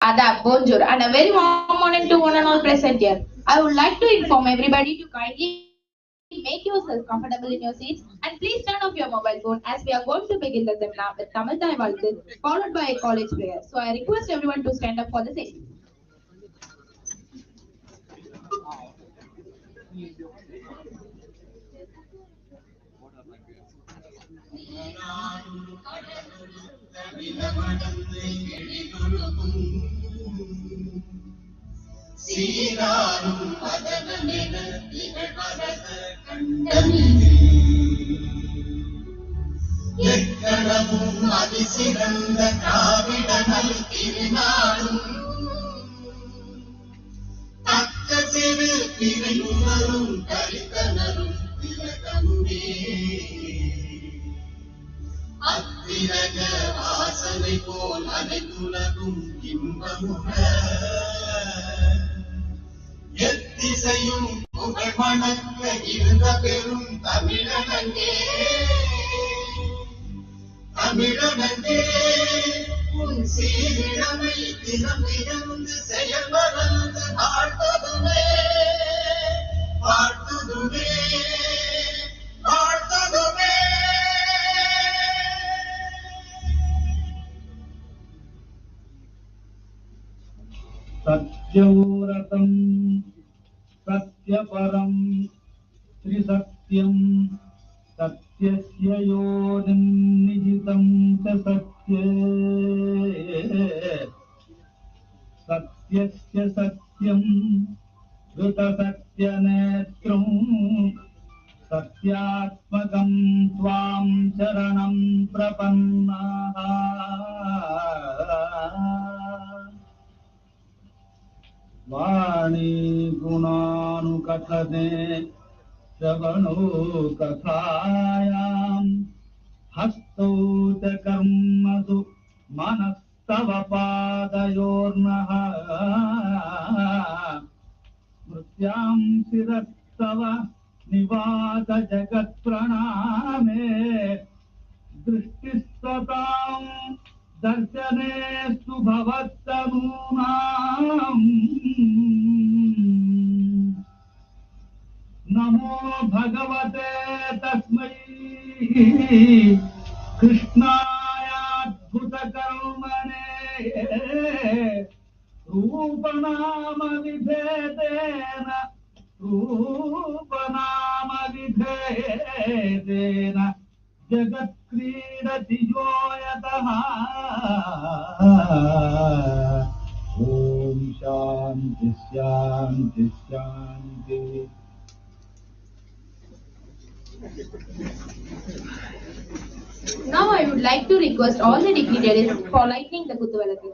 Adab, bonjour, and a very warm morning to one and all present here. I would like to inform everybody to kindly make yourself comfortable in your seats and please turn off your mobile phone as we are going to begin the seminar with Tamil Thai Valtu followed by a college prayer. So I request everyone to stand up for the same. சீராரும் மதனமென திகழ்வரத கண்டமில்லை. எக்கணமும் அதிசிறந்த திராவிடனல் திருநாடும் தக்க சிறு பிறையுணரும் கரித்தனரும் திலகமுமே. அத்திரக வாசனை போல் அனைத்துலகும் இன்பமுற எத்திசையும் புகழ் மணக்க இருந்த பெரும் தமிழனங்கே. தமிழனங்கே உன் சீரிழமை திறமிருந்து செயல்பறந்து வாழ்த்ததுமே வாழ்த்ததுமே வாழ்த்ததுமே. सत्यव्रतं सत्यपरं त्रिसत्यं सत्यस्य योनिन्निहितं च सत्ये सत्यस्य सत्यं ऋतसत्यनेत्रं सत्यात्मकं त्वां शरणं प्रपन्नाः. वाणी गुणानुकथने श्रवणो कथायां हस्तौ च कर्मसु मनस्तव पादयोर्नः. मृत्यां शिरस्तव निवास जगत्प्रणामे दृष्टिस्वतां दर्शनेस्तु भवत्तनूनाम्. नमो भगवते तस्मै कृष्णायाद्भुतकर्मणे रूपनामविभेदेन जगत्क्रीडति यो यतः. ॐ शान्ति शान्ति शान्ति. Now I would like to request all the dignitaries for lighting the Kuthuvalakku.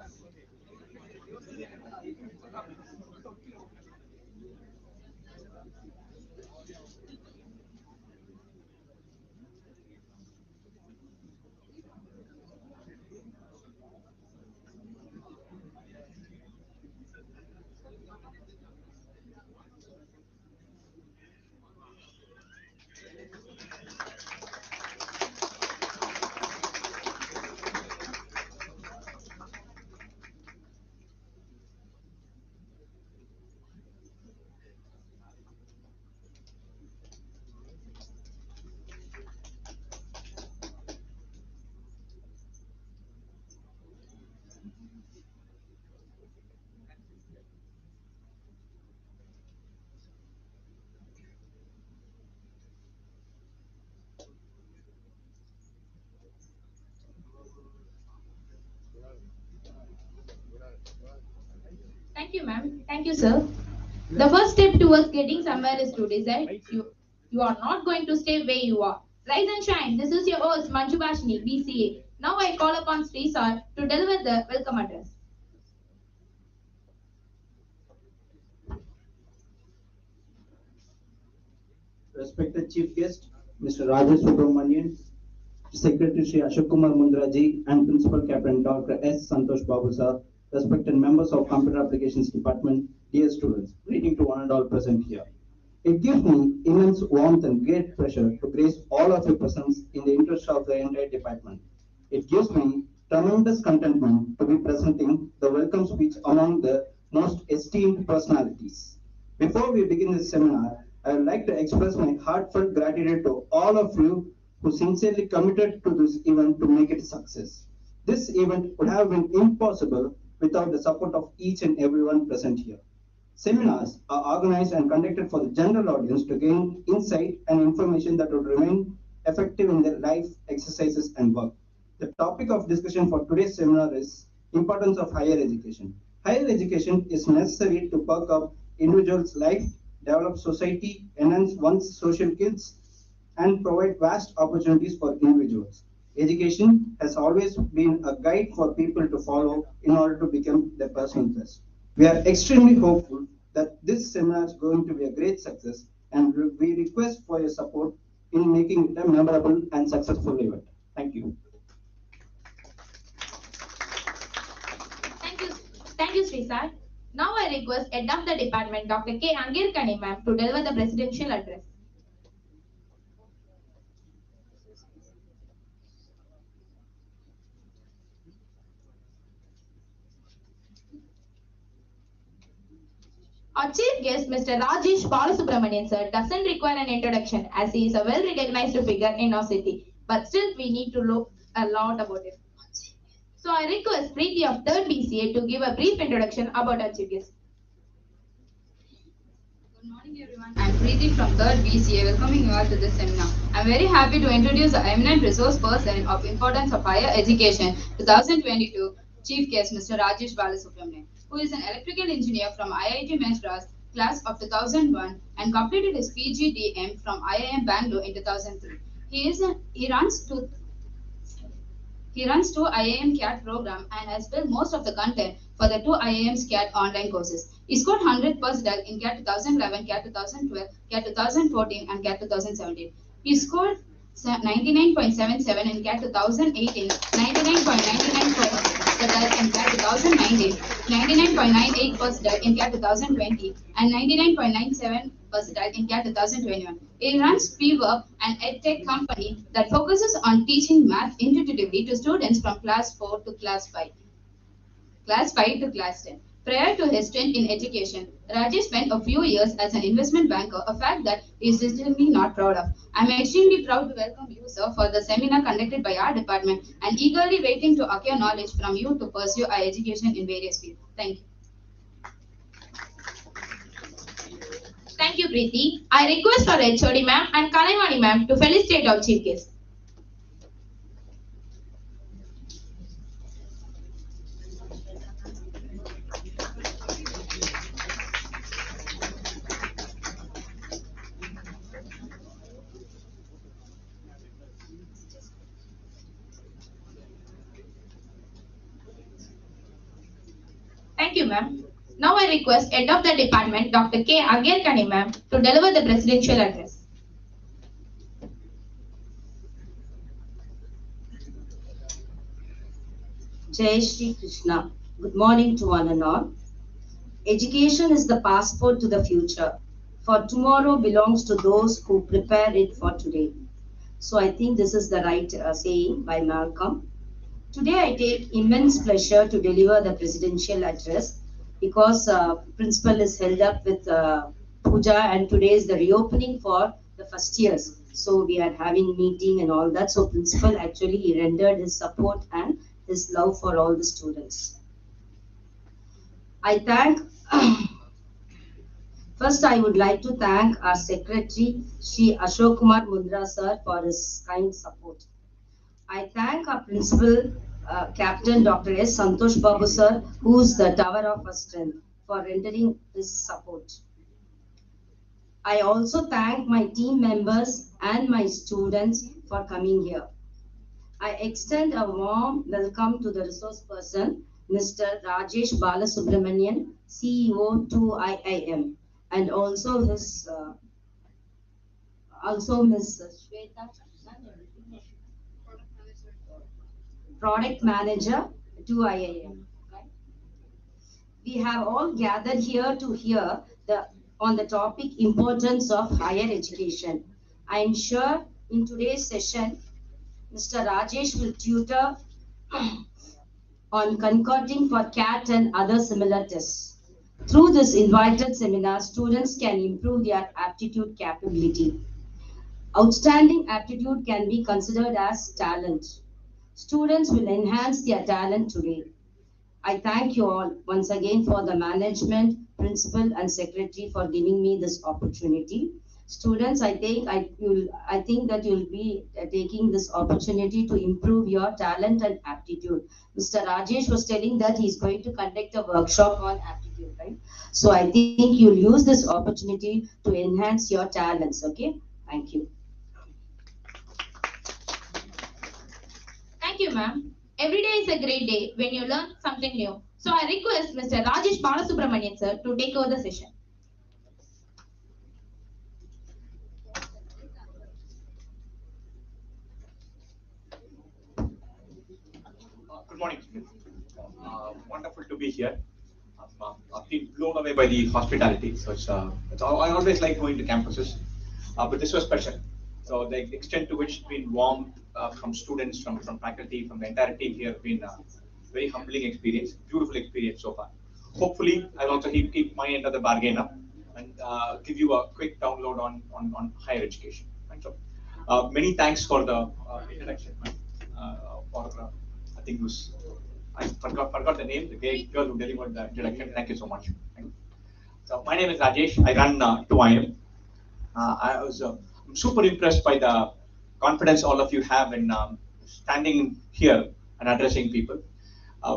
Thank you, ma'am. Thank you, sir. The first step towards getting somewhere is to decide you are not going to stay where you are. Rise and shine. This is your host, Manju Bashni, BCA. Now I call upon Sri Sir to deliver the welcome address. Respected Chief Guest, Mr. Rajesh Balasubramanian, Secretary Shri Ashok Kumar Mundraji, and Principal Captain Dr. S. Santosh Babu sir, respected members of Computer Applications Department, dear students, greeting to one and all present here. It gives me immense warmth and great pleasure to grace all of your presence in the interest of the entire department. It gives me tremendous contentment to be presenting the welcome speech among the most esteemed personalities. Before we begin this seminar, I would like to express my heartfelt gratitude to all of you who sincerely committed to this event to make it a success. This event would have been impossible without the support of each and everyone present here. Seminars are organized and conducted for the general audience to gain insight and information that would remain effective in their life, exercises, and work. The topic of discussion for today's seminar is importance of higher education. Higher education is necessary to perk up individuals' life, develop society, enhance one's social skills, and provide vast opportunities for individuals. Education has always been a guide for people to follow in order to become their personal best. We are extremely hopeful that this seminar is going to be a great success, and we request for your support in making it a memorable and successful event. Thank you. Thank you, thank you, Srisar. Now I request Head of the Department, Dr. K. Angirkani ma'am, to deliver the presidential address. Our chief guest, Mr. Rajesh Balasubramanian sir, doesn't require an introduction as he is a well-recognized figure in our city. But still, we need to know a lot about him. So I request Preeti of 3rd BCA to give a brief introduction about our chief guest. Good morning, everyone. I'm Preeti from 3rd BCA, welcoming you all to this seminar. I'm very happy to introduce the eminent resource person of importance of higher education 2022 Chief Guest Mr. Rajesh Balasubramanian, who is an electrical engineer from IIT Madras, class of 2001, and completed his PGDM from IIM Bangalore in 2003. He runs two IIM CAT program and has built most of the content for the two IIM CAT online courses. He scored 100 percentile in CAT 2011, CAT 2012, CAT 2014, and CAT 2017. He scored 99.77 in CAT 2018, 99.99 percentile in CAT 2019, 99.98 percentile in CAT 2020, and 99.97 percentile in CAT 2021. He runs Fever, an edtech company that focuses on teaching math intuitively to students from class 4 to class 5, class 5 to class 10. Prior to his stint in education, Rajesh spent a few years as an investment banker, a fact that he is distinctly not proud of. I'm extremely proud to welcome you, sir, for the seminar conducted by our department and eagerly waiting to acquire knowledge from you to pursue our education in various fields. Thank you. Thank you, Preeti. I request our HOD ma'am and Kalaimani ma'am to felicitate our chief guest. Thank you, ma'am. Now I request Head of the Department, Dr. K. Angirkani ma'am, to deliver the presidential address. Jai Shri Krishna. Good morning to one and all. Education is the passport to the future. For tomorrow belongs to those who prepare it for today. So I think this is the right saying by Malcolm. Today I take immense pleasure to deliver the presidential address because principal is held up with puja and today is the reopening for the first years. So we are having meeting and all that. So principal actually he rendered his support and his love for all the students. I thank, first I would like to thank our secretary, Shri Ashok Kumar Mundra sir for his kind support. I thank our principal, Captain Dr. S. Santosh Babu sir, who is the tower of our strength, for rendering his support. I also thank my team members and my students for coming here. I extend a warm welcome to the resource person, Mr. Rajesh Balasubramanian, CEO to IIM, and also his, also Ms. Shweta, Product Manager to IIM. We have all gathered here to hear on the topic importance of higher education. I am sure in today's session, Mr. Rajesh will tutor on concocting for CAT and other similar tests. Through this invited seminar, students can improve their aptitude capability. Outstanding aptitude can be considered as talent. Students will enhance their talent today. I thank you all once again for the management, principal, and secretary for giving me this opportunity. Students, I think that you'll be taking this opportunity to improve your talent and aptitude. Mr. Rajesh was telling that he's going to conduct a workshop on aptitude, right? So I think you'll use this opportunity to enhance your talents. Okay, thank you. Thank you, ma'am. Every day is a great day when you learn something new. So I request Mr. Rajesh Balasubramanian sir to take over the session. Good morning. Wonderful to be here. I've been blown away by the hospitality. So I always like going to campuses, but this was special. So the extent to which it's been warm from students, from faculty, from the entire team here, has been a very humbling experience, beautiful experience so far. Hopefully, I'll also keep my end of the bargain up and give you a quick download on higher education. Right? So, many thanks for the introduction. I think it was I forgot the name, the girl who delivered the introduction. Thank you so much. Thank you. So my name is Rajesh. I run 2IM. I was super impressed by the confidence all of you have in standing here and addressing people.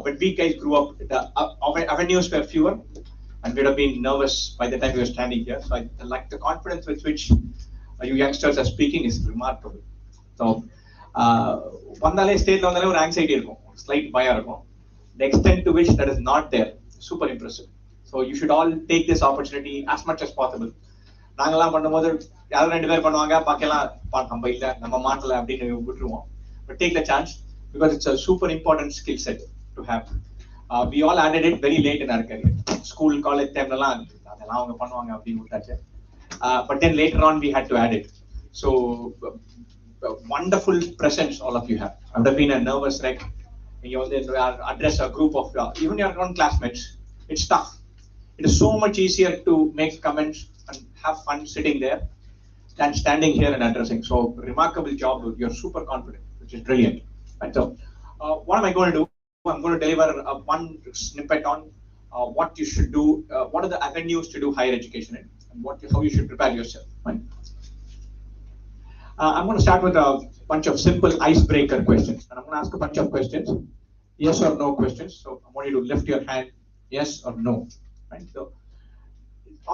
When we guys grew up, the avenues were fewer, and we'd have been nervous by the time we were standing here. So I like the confidence with which you youngsters are speaking is remarkable. So வந்தாலே ஸ்டேட்ல வந்தாலே ஒரு anxiety இருக்கும், slide பயம் இருக்கும். The extent to which that is not there, super impressive. So you should all take this opportunity as much as possible. நாங்கெல்லாம் பண்ணும்போது யாரும் 2 பேர் பண்ணுவாங்க, பாக்கலாம் நம்ம இல்ல நம்ம மாட்டல அப்படின்னு விட்டுருவோம். But take the chance because it's a super important skill set to have. We all added it very late in our career. School, college time அதெல்லாம் அவங்க பண்ணுவாங்க அப்படின்னு விட்டாச்சு. But then later on we had to add it. So wonderful presence all of you have. I would have been a nervous wreck. You address a group of even your own classmates. It's tough. It is so much easier to make comments and have fun sitting there than standing here and addressing. So remarkable job. You're super confident, which is brilliant. And so, what am I going to do? I'm going to deliver one snippet on what you should do. What are the avenues to do higher education in, and how you should prepare yourself. Right? I'm going to start with a bunch of simple icebreaker questions, and I'm going to ask a bunch of questions, yes or no questions. So I want you to lift your hand, yes or no. Right? So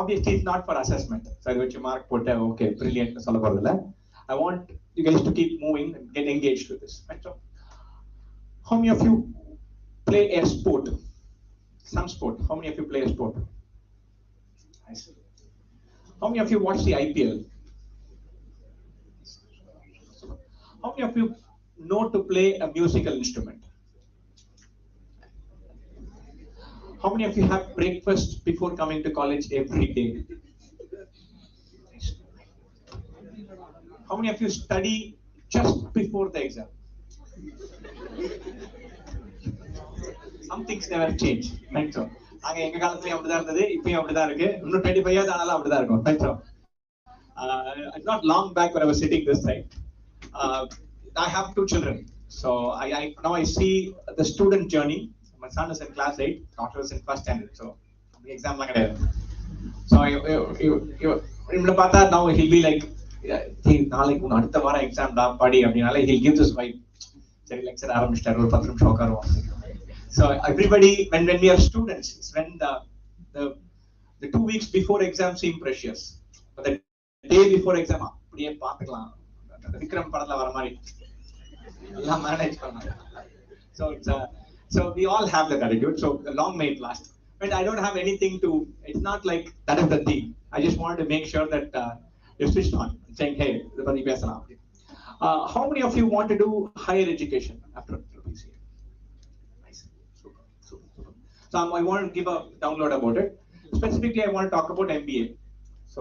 obviously it's not for assessment. So I got your mark put okay, brilliant. I want you guys to keep moving and get engaged with this. Right? So how many of you play a sport? Some sport. How many of you play a sport? I see. How many of you watch the IPL? How many of you know to play a musical instrument? How many of you have breakfast before coming to college every day? How many of you study just before the exam? Some things never change. Right? So, நாங்க எங்க காலத்துலயும் அப்படிதான் இருந்தது, இப்பயும் அப்படிதான் இருக்கு. இன்னும் 25 years ஆனாலும் அப்படிதான் இருக்கும். Right? So, not long back when I was sitting this side. I have 2 children, so now I see the student journey. My son is in class 8, daughter is in first standard, so the exam lang kadai. So now he'll be like, நாளைக்கு அடுத்த வாரம் exam டா படி அப்படினால he'll give this vibe. சரி lecture ஆரம்பிச்சிட்டாரு, ஒரு 10 நிமிஷம் உட்காருவோம். So everybody, when we are students, it's when the 2 weeks before exam seem precious, but the day before exam அப்படியே பாத்துக்கலாம், விக்ரம் படத்துல வர மாதிரி எல்லாம் மேனேஜ் பண்ணாங்க. So we all have that attitude. So long may it last. But I don't have anything to. It's not like that is the theme. I just wanted to make sure that you're switched on, saying, "Hey, the padi pesalam." How many of you want to do higher education after PCA? Nice, super. So I want to give a download about it. Specifically, I want to talk about MBA. So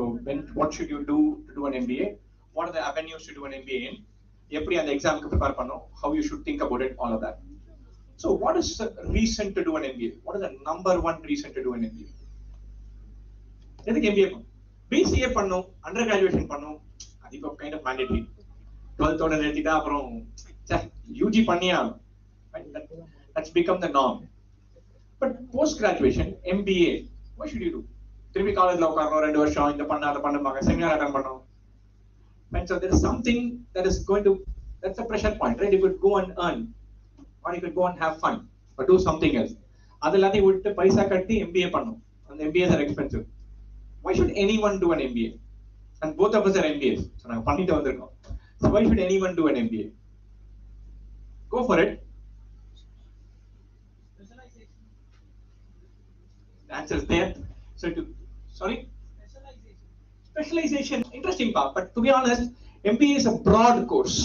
what should you do to do an MBA? What are the avenues to do an MBA in? எப்படி அந்த எக்ஸாமுக்கு prepare பண்ணோம், how you should think about it, all of that. So what is the reason to do an MBA? What is the number one reason to do an MBA? எதுக்கு MBA பண்ணும்? BCA பண்ணும், under graduation பண்ணும், அது இப்போ kind of mandatory. 12th ஓட நிறுத்திட்டா அப்புறம் UG பண்ணியா, that's become the norm. But post graduation MBA, what should you do? திரும்பி காலேஜ்ல உட்காரணும், 2 வருஷம் இந்த பண்ண அதை பண்ணுவாங்க, செமினார் அட்டெண்ட் பண்ணணும். And so there is something that is going to, that's a pressure point, right? You could go and earn, or you could go and have fun, or do something else. அது எல்லாத்தையும் விட்டு பைசா கட்டி MBA பண்ணும். And MBAs are expensive. Why should anyone do an MBA? And both of us are MBAs. So நாங்க பண்ணிட்டு வந்திருக்கோம். So why should anyone do an MBA? Go for it. The answer is there. So sorry? Specialization, interesting part, but to be honest, MBA is a broad course.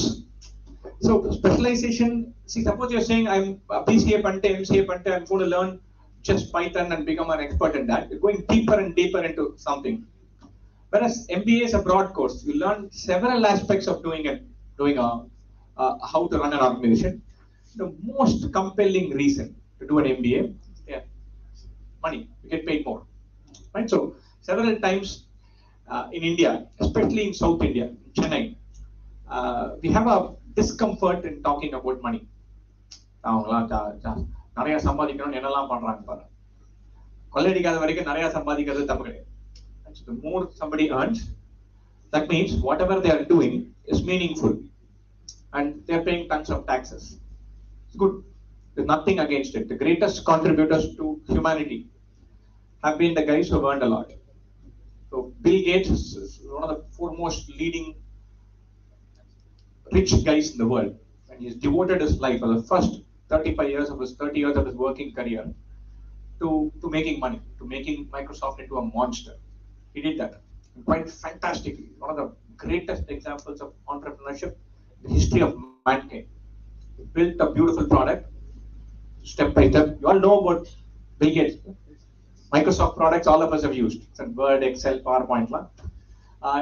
So specialization, see, suppose you're saying I'm a BCA pante, MCA pante, I'm going to learn just Python and become an expert in that. You're going deeper and deeper into something. Whereas MBA is a broad course. You learn several aspects of doing how to run an organization. The most compelling reason to do an MBA, yeah, money. You get paid more, right? So several times in India, especially in South India, Chennai, we have a discomfort in talking about money. நிறைய சம்பாதிக்கணும் என்னெல்லாம் பண்றாங்க பாரு, கொள்ளையடிக்காத வரைக்கும் நிறைய சம்பாதிக்கிறது தப்பு கிடையாது. The more somebody earns, that means whatever they are doing is meaningful and they are paying tons of taxes. It's good. There's nothing against it. The greatest contributors to humanity have been the guys who have earned a lot. So Bill Gates is one of the foremost leading rich guys in the world, and he's devoted his life for the first 30 years of his working career to making money, to making Microsoft into a monster. He did that quite fantastically. One of the greatest examples of entrepreneurship in the history of mankind. He built a beautiful product, step by step. You all know about Bill Gates. Microsoft products all of us have used. It's Word, Excel, PowerPoint.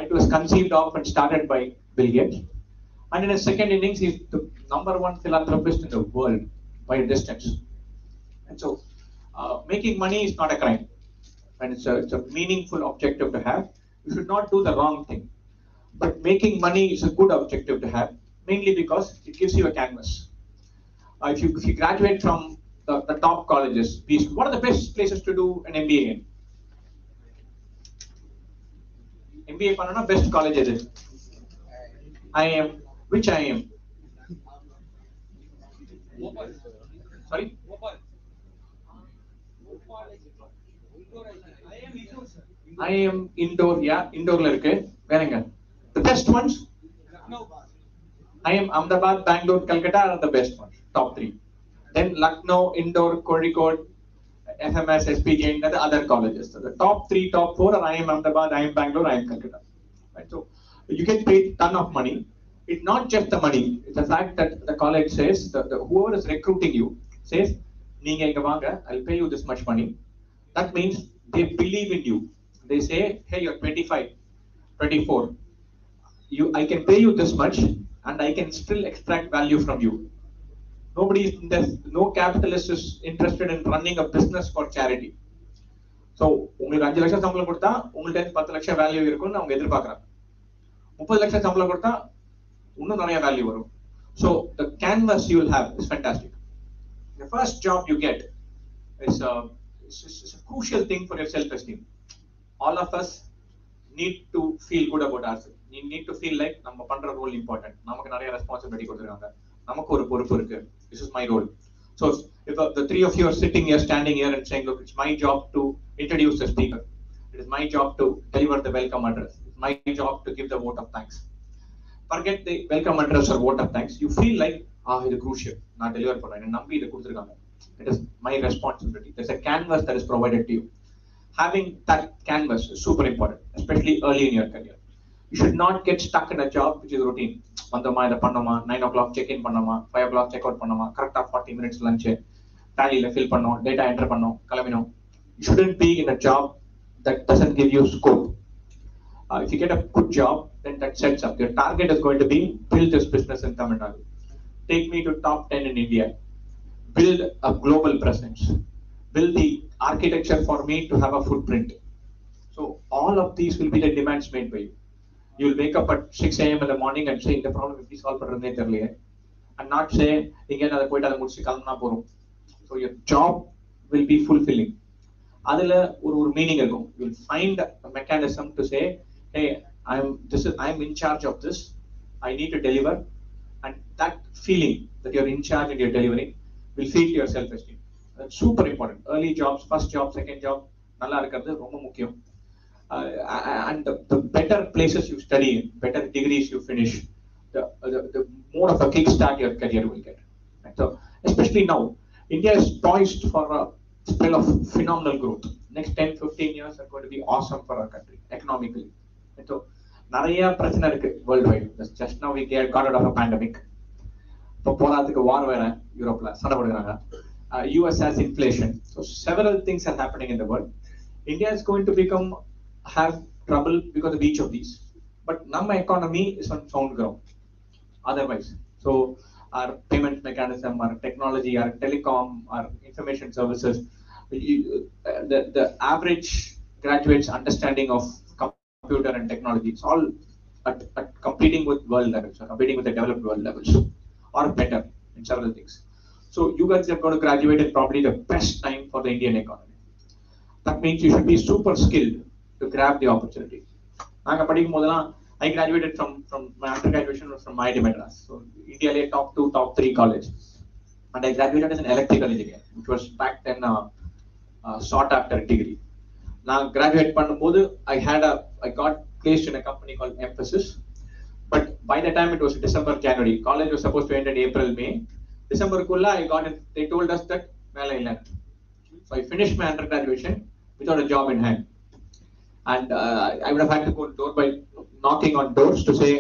It was conceived of and started by Bill Gates. And in his second innings, he's the #1 philanthropist in the world by a distance. And so, making money is not a crime. And it's a meaningful objective to have. You should not do the wrong thing. But making money is a good objective to have, mainly because it gives you a canvas. If you graduate from the top colleges, what are the best places to do an MBA in? MBA panana best college is IIM. Which IIM? Sorry? IIM Indore, yeah, Indore la irukku. Verenga. The best ones? IIM Ahmedabad, Bangalore, Calcutta are the best ones, top 3. Then Lucknow, Indore, Kozhikode, FMS, SPJ, and the other colleges. So the top 3, top 4 are IIM Ahmedabad, IIM Bangalore, IIM Calcutta. Right? So you get paid a ton of money. It's not just the money. It's the fact that the college says, whoever is recruiting you says, "Neenga inga vaanga, I'll pay you this much money." That means they believe in you. They say, "Hey, you're 25, 24. I can pay you this much, and I can still extract value from you." No capitalist is interested in running a business for charity. So, உங்களுக்கு 5 லட்சம் சம்பளம் கொடுத்தா உங்கள்ட்ட 10 லட்சம் value இருக்கும்னு அவங்க எதிர்பார்க்கறாங்க. 30 லட்சம் சம்பளம் கொடுத்தா இன்னும் நிறைய வேல்யூ வரும். So, the canvas you will have is fantastic. The first job you get is a crucial thing for your self-esteem. All of us need to feel good about ourselves. You need to feel like நம்ம பண்ற role important, நமக்கு நிறைய responsibility கொடுத்துருக்காங்க, நமக்கு ஒரு பொறுப்பு இருக்கு. This is my role. So if the 3 of you are sitting here, standing here and saying, look, it's my job to introduce the speaker. It is my job to deliver the welcome address. It's my job to give the vote of thanks. Forget the welcome address or vote of thanks. You feel like, இது crucial. நான் deliver பண்றேன். என்ன நம்பி இதை கொடுத்துருக்காங்க. It is my responsibility. There's a canvas that is provided to you. Having that canvas is super important, especially early in your career. You should not get stuck in a job which is routine. வந்தோமா இதை பண்ணோமா, 9 o'clock check in பண்ணோமா, 5 o'clock check out பண்ணோமா, கரெக்டா 40 minutes lunch, tallyல fill பண்ணோம், data enter பண்ணோம், கிளம்பினோம். You shouldn't be in a job that doesn't give you scope. If you get a good job, then that sets up. Your target is going to be build this business in Tamil Nadu. Take me to top 10 in India. build a global presence, build the architecture for me to have a footprint. So all of these will be the demands made by you. You will wake up at 6 a.m. in the morning and say, the problem will be solved and not say, so your job will be fulfilling. அதில் ஒரு meaning இருக்கும். You will find a mechanism to say, hey, I'm in charge of this. I need to deliver, and that feeling that you're in charge and you're delivering will feed your self-esteem. That's super important. Early jobs, first job, second job, நல்லா இருக்கிறது ரொம்ப முக்கியம். And the better places you study in, better degrees you finish, the more of a kickstart your career will get. Right? So especially now, India is poised for a spell of phenomenal growth. Next 10-15 years are going to be awesome for our country economically. And so நிறைய பிரச்சனை இருக்கு worldwide. Just now we got out of a pandemic. இப்போ போராதுக்கு வார் வேற யூரோப்ல சண்டை போடுறாங்க. US has inflation. So several things are happening in the world. India is going to have trouble because of each of these. But ನಮ್ಮ economy is on sound ground. Otherwise, so our payment mechanism, our technology, our telecom, our information services, the average graduate's understanding of computer and technology, it's all at competing with world levels, or competing with the developed world levels, or better in several things. So you guys are going to graduate at probably the best time for the Indian economy. That means you should be super skilled to grab the opportunity. I graduated from my undergraduation was from IIT Madras, so India top 2, top 3 college, and I graduated as an electrical engineer, which was back then sought after degree. Now graduate பண்ணும்போது I got placed in a company called Emphasis, but by the time it was December, January, college was supposed to end in April, May. December kulla I got it. They told us that well I left. So I finished my undergraduation without a job in hand. And I would have had to go door by knocking on doors to say,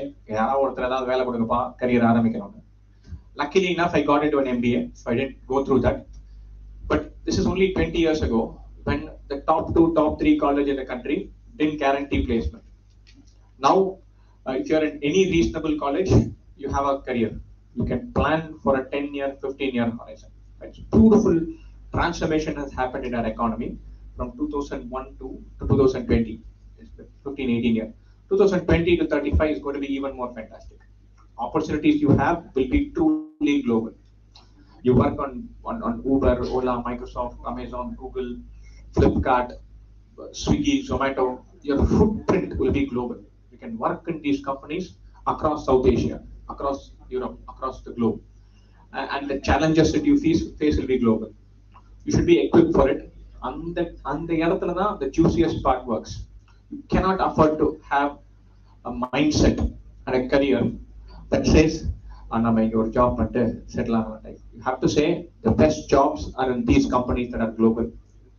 career. Luckily enough, I got into an MBA, so I didn't go through that. But this is only 20 years ago, when the top 2, top 3 college in the country didn't guarantee placement. Now, if you're in any reasonable college, you have a career. You can plan for a 10-year, 15-year horizon. It's beautiful transformation has happened in our economy from 2001 to 2020, 15-18 years. 2020 to 35 is going to be even more fantastic. Opportunities you have will be truly global. You work on Uber, Ola, Microsoft, Amazon, Google, Flipkart, Swiggy, Zomato. Your footprint will be global. You can work in these companies across South Asia, across Europe, across the globe. And the challenges that you face will be global. You should be equipped for it. And the juiciest part works. You cannot afford to have a mindset and a career that says, your job settle. You have to say the best jobs are in these companies that are global.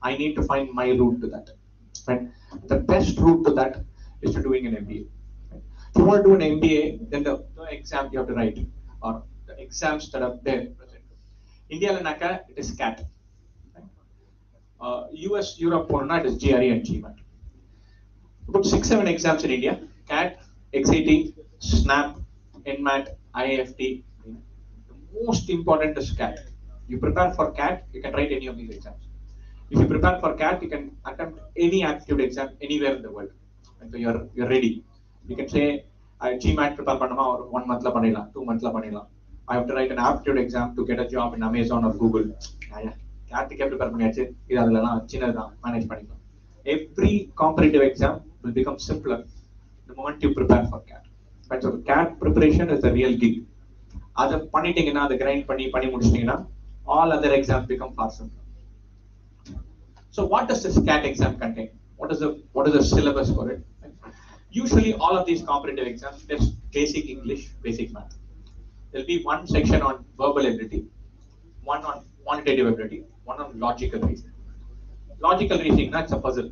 I need to find my route to that. Right? The best route to that is to doing an MBA. Right? If you want to do an MBA, then the exam you have to write, or the exams that are there present. India lanaka, it is CAT. US, Europe, it is GRE and GMAT. About 6-7 exams in India: CAT, XAT, SNAP, NMAT, IIFT. The most important is CAT. You prepare for CAT, you can write any of these exams. If you prepare for CAT, you can attempt any aptitude exam anywhere in the world. And so you're ready. You can say, GMAT prepare panama or 1 month la panila, 2 months la panila. I have to write an aptitude exam to get a job in Amazon or Google. CAT prepare பண்ணியாச்சு, இது அதெல்லாம் சின்னதுதான், manage பண்ணிக்கலாம். Every competitive exam will become simpler the moment you prepare for CAT. But so CAT preparation is the real gig. அதை பண்ணிட்டீங்கன்னா, அதை grind பண்ணி முடிச்சிட்டீங்கன்னா, all other exams become far simpler. So what does this CAT exam contain? What is the syllabus for it? Usually all of these competitive exams, there's basic English, basic math. There'll be one section on verbal ability, one on quantitative ability, one on logical reasoning. Logical reasoning, that's a puzzle.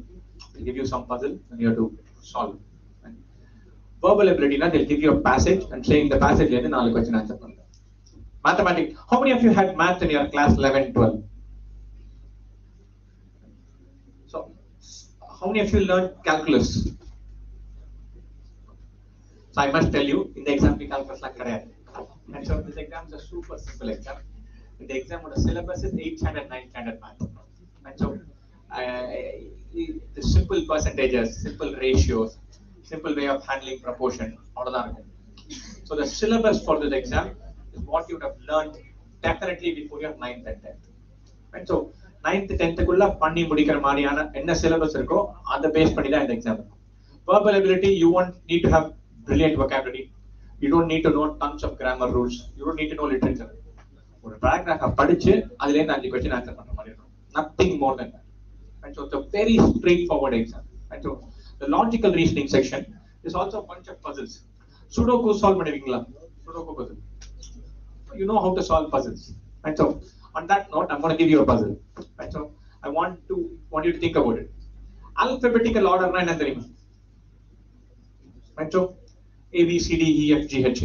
They'll give you some puzzle and you have to solve it. Right? Verbal ability, they'll give you a passage and say in the passage, 4 question answer. Mathematics, how many of you had math in your class 11, 12? So, how many of you learned calculus? So I must tell you, in the exam, calculus like career. And so this exam is a super simple exam. In the exam, the syllabus is 8th standard, 9th standard math. And so, the simple percentages, simple ratios, simple way of handling proportion, all of that. So the syllabus for this exam is what you would have learned definitely before your 9th and 10th. And so 9th, 10th குள்ள பண்ணி முடிக்கிற மாதிரியான என்ன syllabus இருக்கோ அதை base பண்ணி தான் இந்த exam. Verbal ability, you won't need to have brilliant vocabulary. You don't need to know tons of grammar rules. You don't need to know literature. ஒரு paragraph படிச்சு அதுல இருந்து 5 question answer பண்ற மாதிரி இருக்கும். Nothing more than that. And so it's a very straightforward exam. And so the logical reasoning section is also a bunch of puzzles. Sudoku solve பண்ணுவீங்களா? Sudoku puzzle. You know how to solve puzzles. And so on that note, I'm going to give you a puzzle. And so I want you to think about it. Alphabetical order na enna theriyuma? And so A, B, C, D, E, F, G, H.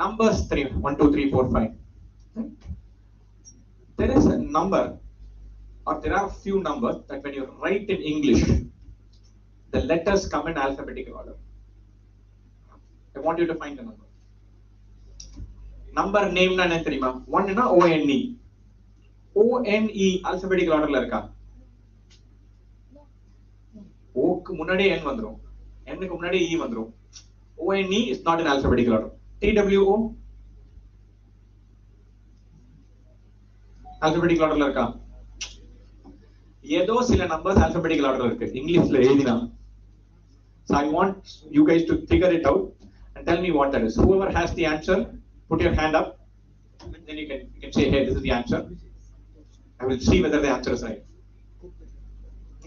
Numbers 3, 1, 2, 3, 4, 5. There is a number, or there are a few numbers that when you write in English, the letters come in alphabetical order. I want you to find the number. Number name na enna theriyuma? 1 na O-N-E. O-N-E alphabetical order la irukka? O க்கு முன்னாடி N வந்துரும். N க்கு முன்னாடி E வந்துரும். O-N-E is not in alphabetical order. T-W-O alphabetical order la irukka? ஏதோ சில numbers alphabetical order இருக்கு இங்கிலீஷ்ல எழுதினா. So I want you guys to figure it out and tell me what that is. Whoever has the answer, put your hand up. Then you can say, hey, this is the answer. I will see whether the answer is right.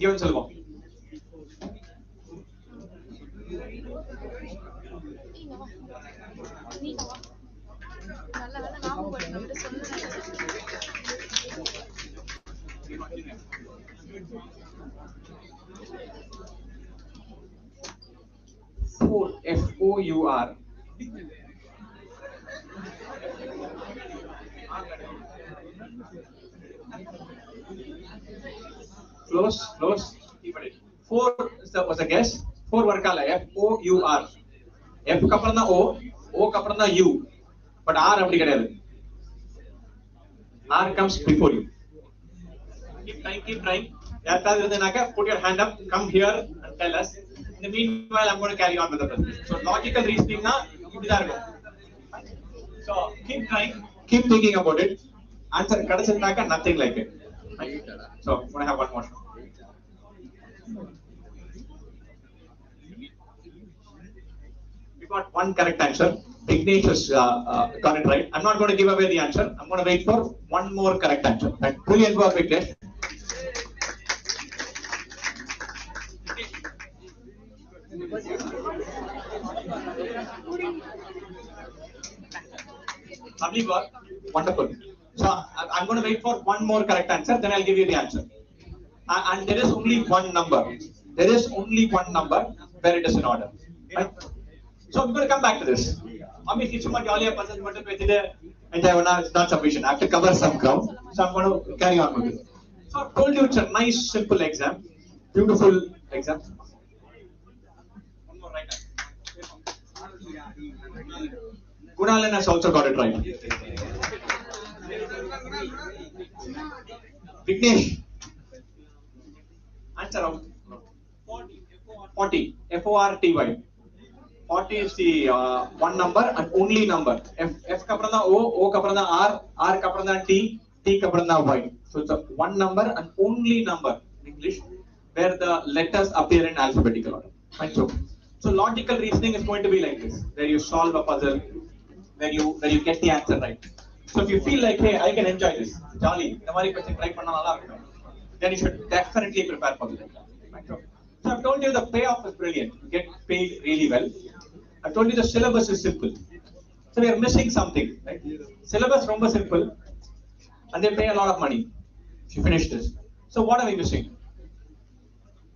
Give us a look. Four, F-O-U-R. Close. Four was a guess. Four workala. F-O-U-R. F kaprana O, O kaprana U. But R apdi kadayadu. R comes before you. Keep trying. Put your hand up, come here and tell us. In the meanwhile, I'm going to carry on with the presentation. So logical reasoning na idhar go. So keep trying, keep thinking about it. Answer kadachitnaka nothing like it. So I'm going to have one more. We got one correct answer. Vignesh has got it right. I'm not going to give away the answer. I'm going to wait for one more correct answer. And brilliant work, Vignesh. Lovely work. Wonderful. So I'm going to wait for one more correct answer, then I'll give you the answer. And there is only one number. There is only one number where it is in order. Right? So I'm going to come back to this. Obviously, so much earlier puzzle it's not sufficient. I have to cover some ground. So I'm going to carry on with it. So I told you it's a nice, simple exam. Beautiful exam. One more right answer. Gunalan has also got it right. Vignesh. Answer out. 40. F-O-R-T-Y. 40 is the one number and only number. F kaprana O, O kaprana R, R kaprana T, T kaprana Y. So it's a one number and only number in English where the letters appear in alphabetical order. Right? So logical reasoning is going to be like this, where you solve a puzzle, where you get the answer right. So if you feel like, hey, I can enjoy this, jolly, then you should definitely prepare for this exam. So I've told you the payoff is brilliant. You get paid really well. I've told you the syllabus is simple. So we are missing something, right? Syllabus is ரொம்ப simple, and they pay a lot of money if you finish this. So what are we missing?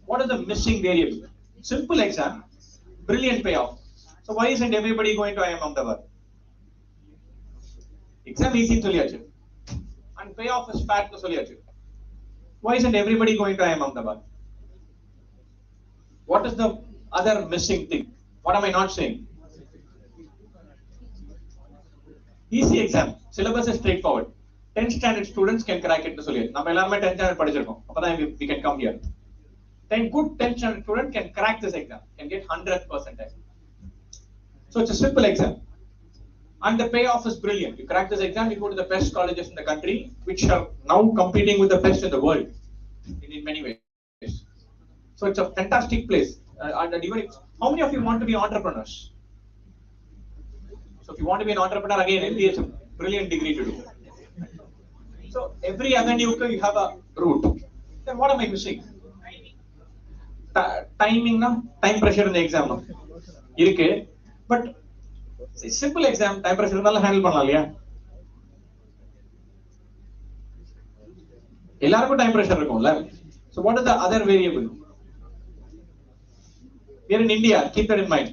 What is the missing variable? Simple exam, brilliant payoff. So why isn't everybody going to IIM Ahmedabad? Exam easy to solliyachu, and payoff is fat to solliyachu. Why isn't everybody going to IIM Ahmedabad? What is the other missing thing? What am I not saying? Easy exam. Syllabus is straightforward. 10th standard students can crack it. நம்ம எல்லாரும் 10th standard படிச்சிருக்கோம். அப்பதான் we can come here. 10 good 10th standard student can crack this exam, can get 100%. So it's a simple exam. And the payoff is brilliant. You crack this exam, you go to the best colleges in the country, which are now competing with the best in the world in many ways. So it's a fantastic place. And even how many of you want to be entrepreneurs? So if you want to be an entrepreneur, again, MBA is a brilliant degree to do. So every avenue you have a route. Then what am I missing? Timing, time pressure in the exam. Irukku, but simple exam, time pressure இருந்தாலும் handle பண்ணலாம் இல்லையா? எல்லாருக்கும் time pressure இருக்கும்ல. So what is the other variable? We are in India, keep that in mind.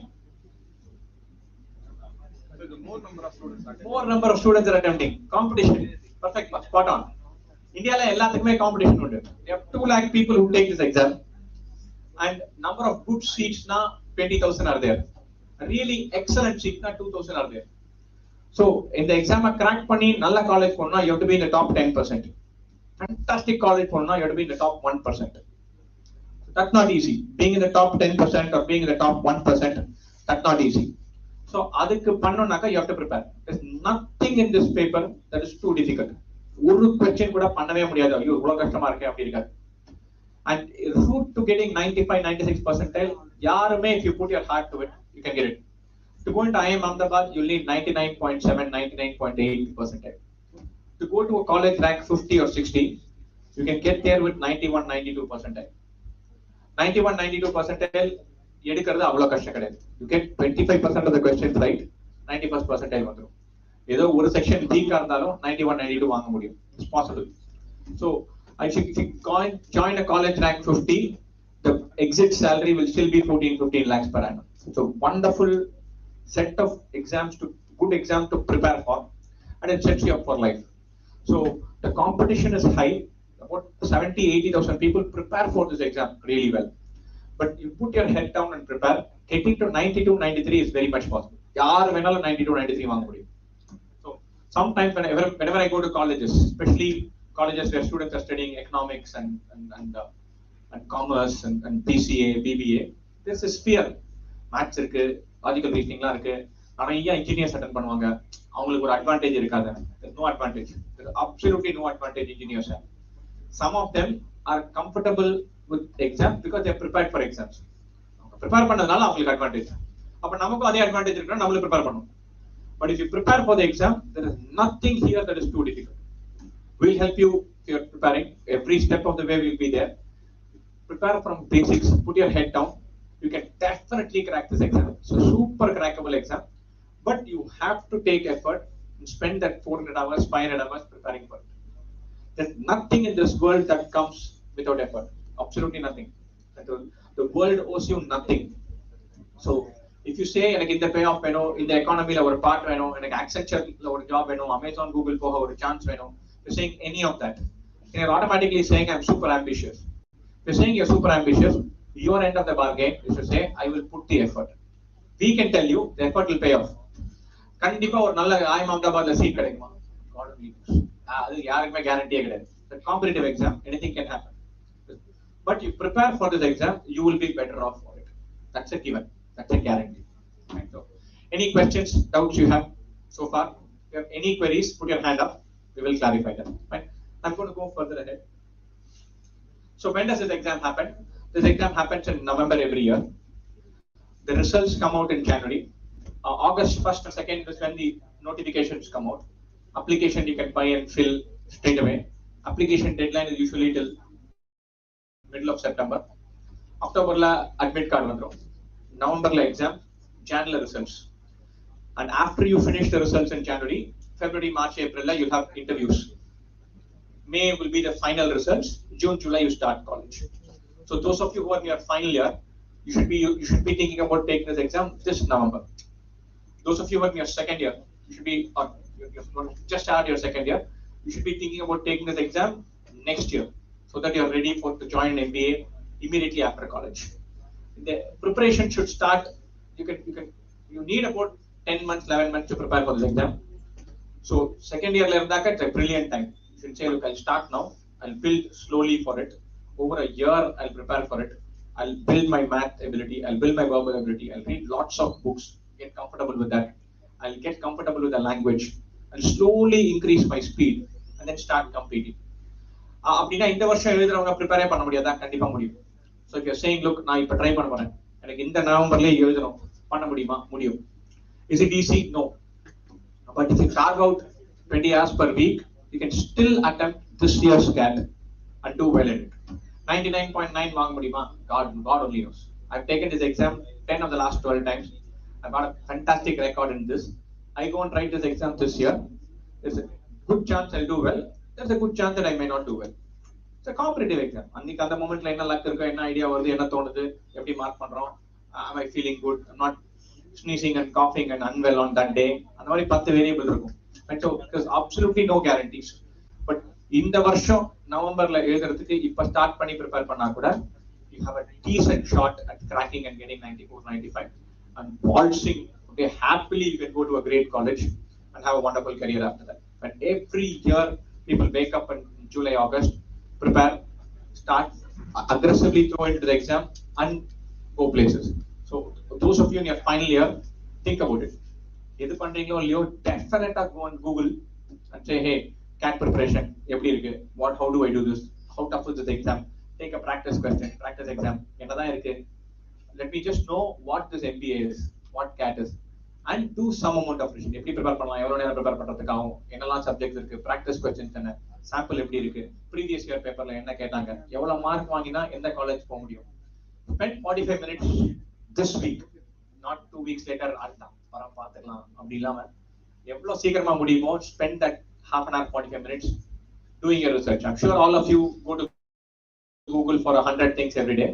More number of students are attempting. Competition. Perfect, spot on. India la ellathukkume competition undu. We have 2 lakh people who take this exam, and number of good seats na 20,000 are there. Really excellent seats na 2,000 are there. So in the exam crack panni nalla college ponna, you have to be in the top 10%. Fantastic college ponna, you have to be in the top 1%. So that's not easy. Being in the top 10% or being in the top 1%, that's not easy. So adukku pannonaka you have to prepare. There's nothing in this paper that is too difficult. Oru question kuda pannave mudiyadhu. Ayyo ivlo kashthama irukke appdi irukad. And route to getting 95-96 percentile, yarume if you put your heart to it, you can get it. To go into IIM Ahmedabad, you'll need 99.7, 99.8 percentile. To go to a college rank 50 or 60, you can get there with 91-92 percentile. 91-92 percentile எடுக்கிறது அவ்வளவு கஷ்டம் கிடையாது. You get 25% of the questions right, 91st percentile வந்துரும். ஏதோ ஒரு section வீக்கா இருந்தாலும் 91-92 வாங்க முடியும். It's possible. So if you join a college rank 50, the exit salary will still be 14-15 lakhs per annum. So wonderful set of exams, good exam to prepare for, and it sets you up for life. So the competition is high. About 70,000-80,000 people prepare for this exam really well. But you put your head down and prepare. Getting to 92-93 is very much possible. Yaar venalum 92-93 vaanga mudiyum. So sometimes whenever I go to colleges, especially colleges where students are studying economics and commerce and BCA, BBA, there's this fear. Maths irukku, logical reasoning la irukku. Nariya engineers attend பண்ணுவாங்க. அவங்களுக்கு ஒரு advantage இருக்காது. There's no advantage. There's absolutely no advantage engineers have. Some of them are comfortable with exam because they are prepared for exams. Prepare பண்ணதுனால அவங்களுக்கு advantage. அப்ப நமக்கு அதே advantage இருக்குன்னா நம்மளே prepare பண்ணணும். But if you prepare for the exam, there is nothing here that is too difficult. We'll help you if you're preparing. Every step of the way we'll be there. Prepare from basics, put your head down. You can definitely crack this exam. It's a super crackable exam. But you have to take effort and spend that 400 hours, 500 hours preparing for it. There's nothing in this world that comes without effort. Absolutely nothing. The world owes you nothing. So if you say like in the payoff in the economy la or part like Accenture la or job Amazon, Google poga or chance you're saying any of that, you're automatically saying I'm super ambitious. If you're saying you're super ambitious, your end of the bargain is to say I will put the effort. We can tell you the effort will pay off. கண்டிப்பா ஒரு நல்ல IIM Ahmedabadல seat கிடைக்குமா? God only knows. அது யாருக்குமே கேரண்டியே கிடையாது. The competitive exam, anything can happen. But you prepare for this exam, you will be better off for it. That's a given. That's a guarantee. Right? So, any questions, doubts you have so far? If you have any queries, put your hand up. We will clarify them. Right? I'm going to go further ahead. So when does this exam happen? This exam happens in November every year. The results come out in January. August 1st and 2nd is when the notifications come out. Application you can buy and fill straight away. Application deadline is usually till middle of September. October la admit card vandrum. November la exam, Jan la results. And after you finish the results in January, February, March, April la you'll have interviews. May will be the final results. June, July you start college. So those of you who are in your final year, you should be thinking about taking this exam this November. Those of you who are in your second year, you should be just start your second year. You should be thinking about taking this exam next year, so that you are ready to join an MBA immediately after college. The preparation should start. You need about 10 months, 11 months to prepare for this exam. So second year it's a brilliant time. You should say, look, I'll start now. I'll build slowly for it. Over a year, I'll prepare for it. I'll build my math ability. I'll build my verbal ability. I'll read lots of books. Get comfortable with that. I'll get comfortable with the language. I'll slowly increase my speed and then start competing. அப்படின்னா இந்த வருஷம் எழுதுறவங்க ப்ரிப்பேரே பண்ண முடியாதா? கண்டிப்பா முடியும். So if your saying look நான் இப்போ try பண்ண போறேன், எனக்கு இந்த நவம்பர்லேயே எழுதணும், பண்ண முடியுமா? முடியும். Is it easy? No. But if you carve out 20 hours per week, you can still attempt this year's CAT and do well in it. 99.9 வாங்க முடியுமா? God only knows. I've taken this exam 10 of the last 12 times. I've got a fantastic record in this. I go and write this exam this year. There's a good chance I'll do well. There's a good chance that I may not do well. It's a competitive exam. அன்னைக்கு அந்த மொமெண்ட்ல என்ன luck இருக்கோ, என்ன idea வருது, என்ன தோணுது, எப்படி mark பண்றோம், am I feeling good, I'm not sneezing and coughing and unwell on that day, அந்த மாதிரி 10 வேரியபிள் இருக்கும். And so there's absolutely no guarantees. But இந்த வருஷம் நவம்பர்ல எழுதுறதுக்கு இப்ப ஸ்டார்ட் பண்ணி ப்ரிப்பேர் பண்ணா கூட you have a decent shot at cracking and getting 94, 95 and waltzing. Okay, happily you can go to a great college and have a wonderful career after that. But every year people wake up in July, August, prepare, start aggressively throw into the exam and go places. So those of you in your final year, think about it. எது பண்றீங்களோ இல்லையோ, definitely go on Google and say, hey, CAT preparation எப்படி இருக்கு, how do I do this, how tough is this exam, take a practice question, practice exam என்னதான் இருக்கு, let me just know what this MBA is, what CAT is, and do some amount of revision. எப்படி prepare பண்ணலாம், எவ்வளவு நேரம் prepare பண்றதுக்காகும், என்னெல்லாம் subjects இருக்கு, practice questions என்ன, sample எப்படி இருக்கு, ப்ரீவியஸ் இயர் பேப்பர்ல என்ன கேட்டாங்க, எவ்வளவு மார்க் வாங்கினா எந்த காலேஜ் போக முடியும். Spend 45 minutes this week, not 2 weeks later அதான் வரம் பார்த்துக்கலாம் அப்படி இல்லாம எவ்வளவு சீக்கிரமா முடியுமோ spend that half an hour 45 minutes doing your research. I'm sure all of you go to Google for 100 things every day.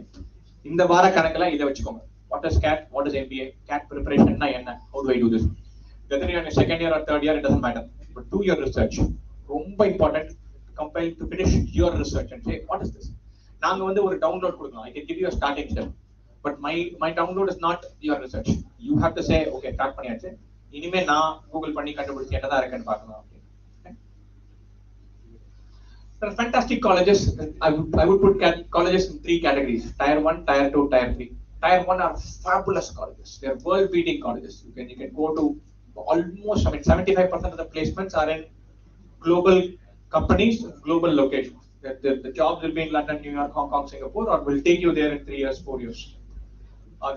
இந்த வார கணக்குல இதை வச்சுக்கோங்க. What is CAT, what is MBA, CAT preparation na enna, how do I do this, whether you're in your second year or third year, it doesn't matter, but do your research. ரொம்ப important, compile to finish your research and say what is this. நாங்க வந்து ஒரு download கொடுக்கலாம், I can give you a starting step, but my download is not your research. You have to say, okay, start பண்ணியாச்சு, இனிமே நான் Google பண்ணி கண்டுபிடிச்சு என்னதான் இருக்குன்னு பார்க்கலாம். There are fantastic colleges. I would put colleges in 3 categories: Tier 1, Tier 2, Tier 3. Tier 1 are fabulous colleges. They are world-beating colleges. You can go to almost, 75% of the placements are in global companies, global locations. The jobs will be in London, New York, Hong Kong, Singapore, or will take you there in 3 years, 4 years.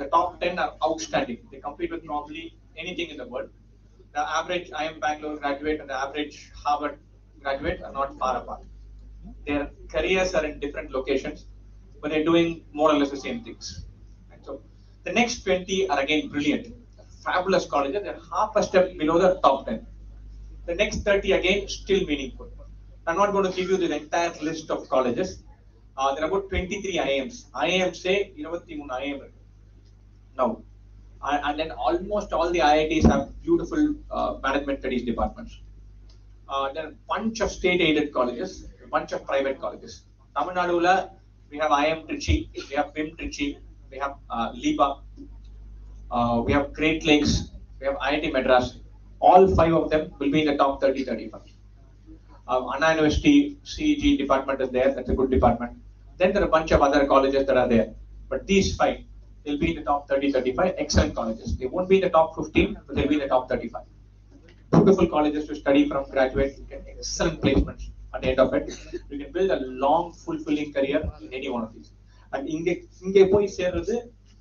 The top 10 are outstanding. They compete with probably anything in the world. The average IIM Bangalore graduate and the average Harvard graduate are not far apart. Their careers are in different locations, but they're doing more or less the same things. And so the next 20 are again brilliant, fabulous colleges. They're half a step below the top 10. The next 30 again still meaningful. I'm not going to give you the entire list of colleges. There are about 23 IIMs. IIMs say 23 IIM now, and then almost all the IITs have beautiful management studies departments. There are a bunch of state-aided colleges, a bunch of private colleges. Tamil Nadula, we have IIM Trichy, we have BIM Trichy, we have LIBA, we have Great Lakes, we have IIT Madras. All 5 of them will be in the top 30-35. Anna University CEG department is there, that's a good department. Then there are a bunch of other colleges that are there. But these 5 will be in the top 30-35, excellent colleges. They won't be in the top 15, but they'll be in the top 35. Beautiful colleges to study from, graduate, you get excellent placements at the end of it. You can build a long, fulfilling career in any one of these. And inge poi serradhu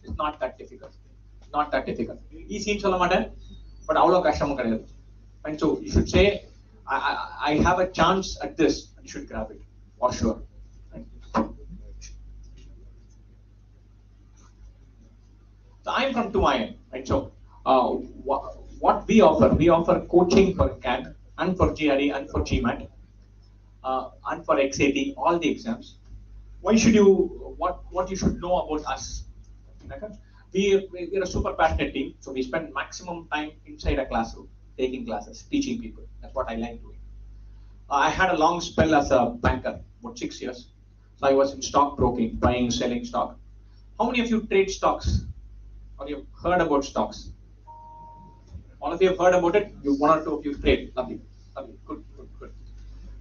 is not that difficult. Not that difficult. Easy in solla maten, but avlo kashtamum kediyadhu. And so you should say, I have a chance at this, and you should grab it, for sure. So I'm from 2IIM, right? So what we offer coaching for CAT and for GRE and for GMAT and for XAT, all the exams. Why should you, what you should know about us? We're a super passionate team, so we spend maximum time inside a classroom, taking classes, teaching people. That's what I like doing. I had a long spell as a banker, about 6 years. So I was in stock broking, buying, selling stock. How many of you trade stocks? Or you've heard about stocks? All of you have heard about it. One or two of you trade. Lovely. Okay, good.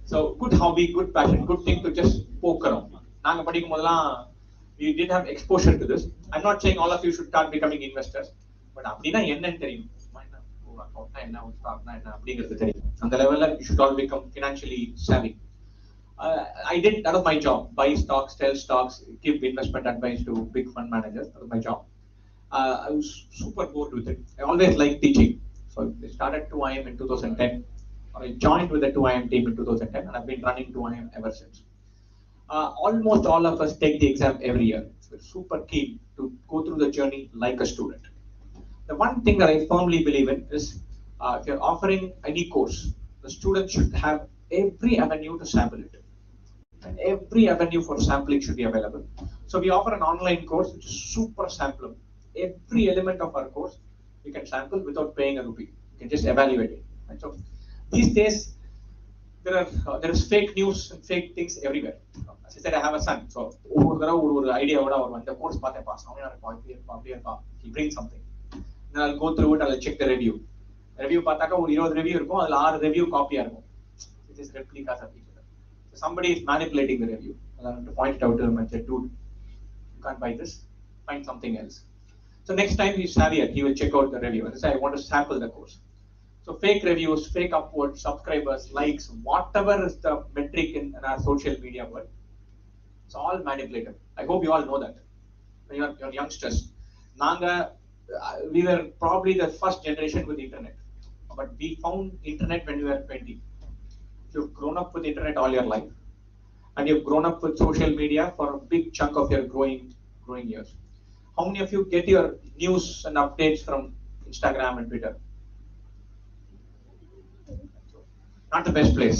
So good hobby, good passion, good thing to just poke around. நாங்க படிக்கும் போதெல்லாம் we didn't have exposure to this. I'm not saying all of you should start becoming investors, but அப்படின்னா என்னன்னு தெரியும். ஒரு அக்கௌண்ட்னா என்ன, ஒரு ஸ்டாக்னா என்ன அப்படிங்கிறது தெரியும். அந்த லெவல்ல you should all become financially savvy. I did, that was my job. Buy stocks, sell stocks, give investment advice to big fund managers. That was my job. I was super bored with it. I always liked teaching. So I started 2IM in 2010. I joined with the 2IM team in 2010 and I've been running 2IM ever since. Almost all of us take the exam every year. So we're super keen to go through the journey like a student. The one thing that I firmly believe in is if you're offering any course, the student should have every avenue to sample it. And every avenue for sampling should be available. So we offer an online course which is super sampleable. Every element of our course you can sample without paying a rupee. You can just evaluate it. And so these days there is fake news and fake things everywhere. As I said, I have a son. So ஒரு ஐடியாவோட அவர் அந்த course பார்த்தேன் pass அப்படியே he brings something. Then I'll go through it, I'll check the review. Review பார்த்தாக்க ஒரு 20 review இருக்கும், அதுல 6 review காப்பியா இருக்கும். It is replicas of each other. So somebody is manipulating the review. I have to point it out to him and say, dude, you can't buy this, find something else. So next time he's savvier, he will check out the review and say, I want to sample the course. So fake reviews, fake upwards, subscribers, likes, whatever is the metric in our social media world, it's all manipulated. I hope you all know that. When you're youngsters, we were probably the first generation with internet, but we found internet when we were 20. You've grown up with internet all your life, and you've grown up with social media for a big chunk of your growing years. How many of you get your news and updates from Instagram and Twitter? Not the best place.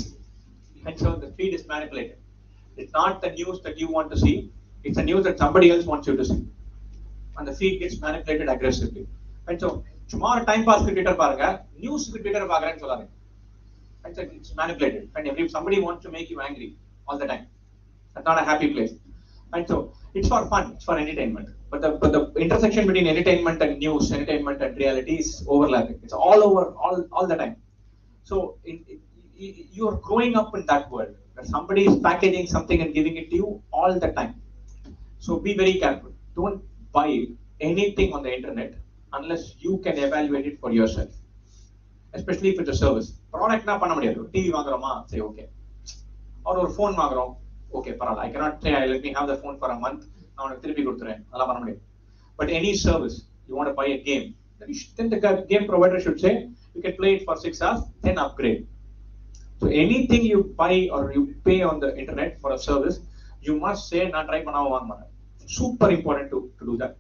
And so the feed is manipulated. It's not the news that you want to see, it's the news that somebody else wants you to see. And the feed gets manipulated aggressively. And so tomorrow time pass Twitter பாருங்க, news Twitter பார்க்கறேன்னு சொல்லாதீங்க. And so it's manipulated. And if somebody wants to make you angry all the time, that's not a happy place. And so it's for fun, it's for entertainment. But the intersection between entertainment and news, entertainment and reality is overlapping. It's all over, all the time. So you're growing up in that world where somebody is packaging something and giving it to you all the time. So be very careful. Don't buy anything on the internet unless you can evaluate it for yourself. Especially if it's a service. Product na panna mudiyadhu. TV vaangroma, say okay. Or ஒரு phone vaangrom, okay, பரவாயில்லை. I cannot say let me have the phone for a month. நான் உனக்கு திருப்பி கொடுத்துறேன். அதெல்லாம் பண்ண முடியாது. But any service, you want to buy a game, then the game provider should say you can play it for 6 hours, then upgrade. So anything you buy or you pay on the internet for a service, you must say நான் try பண்ணாம வாங்க மாட்டேன். Super important to do that.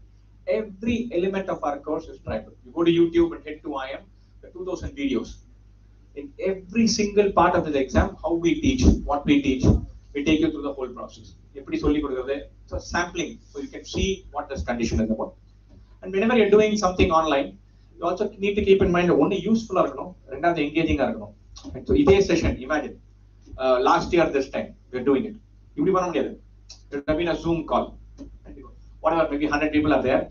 Every element of our course is tribal. You go to YouTube and hit 2IM, the 2000 videos. In every single part of the exam, how we teach, what we teach, we take you through the whole process. எப்படி சொல்லி கொடுக்கிறது? So sampling, so you can see what this condition is about. And whenever you're doing something online, you also need to keep in mind only useful இருக்கணும், ரெண்டாவது engaging இருக்கணும். So இதே session, imagine last year this time we're doing it. இப்படி பண்ண முடியாது. It would have been a Zoom call. Whatever, maybe 100 people are there.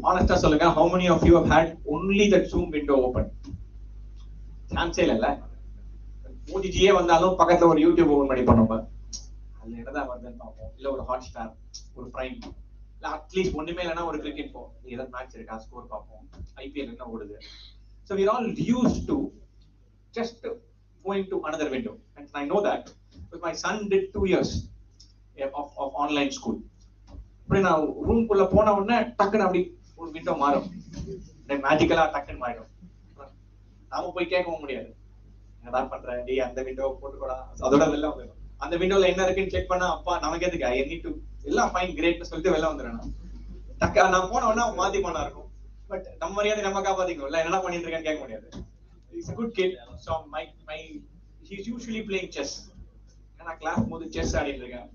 Honestly சொல்லுங்க, how many of you have had only that Zoom window open? சான்ஸே இல்ல. மோதிஜியே வந்தாலும் பக்கத்துல ஒரு YouTube open பண்ணி பண்ணுவோம். அதுல என்னதான் வருதுன்னு பார்ப்போம். இல்ல ஒரு ஹாட் ஸ்டார், ஒரு பிரைம், இல்ல அட்லீஸ்ட் ஒண்ணுமே இல்லைன்னா ஒரு கிரிக்கெட் போ, ஏதாவது மேட்ச் இருக்கா ஸ்கோர் பார்ப்போம், ஐபிஎல் என்ன ஓடுது. So we're all used to just going to another window. And I know that because my son did 2 years of online school. அப்படி நான் ரூம்குள்ள போன உடனே டக்குன்னு அப்படி ஒரு விண்டோ மாறும், மேஜிக்கலா டக்குன்னு மாறிடும். நாம போய் கேட்கவும் முடியாது, என்னடா பண்ற நீ, அந்த விண்டோ போட்டுக்கூடா, அதோட வெளில வந்துடும். அந்த விண்டோல என்ன இருக்குன்னு செக் பண்ணா அப்பா நமக்கு எதுக்கு, ஐ நீட் டு எல்லாம் ஃபைன் கிரேட்னு சொல்லிட்டு வெளில வந்துடுறேன். டக்கா நான் போன உடனே அவன் மாத்திமானா இருக்கும். பட் நம்ம மரியாதை நம்ம காப்பாத்திக்கோ, இல்ல என்னடா பண்ணிட்டு இருக்கேன்னு கேட்க முடியாது. It's a good kid. So my he's usually playing chess. நான் கிளாஸ் போது செஸ் ஆடிட்டு இருக்கேன்.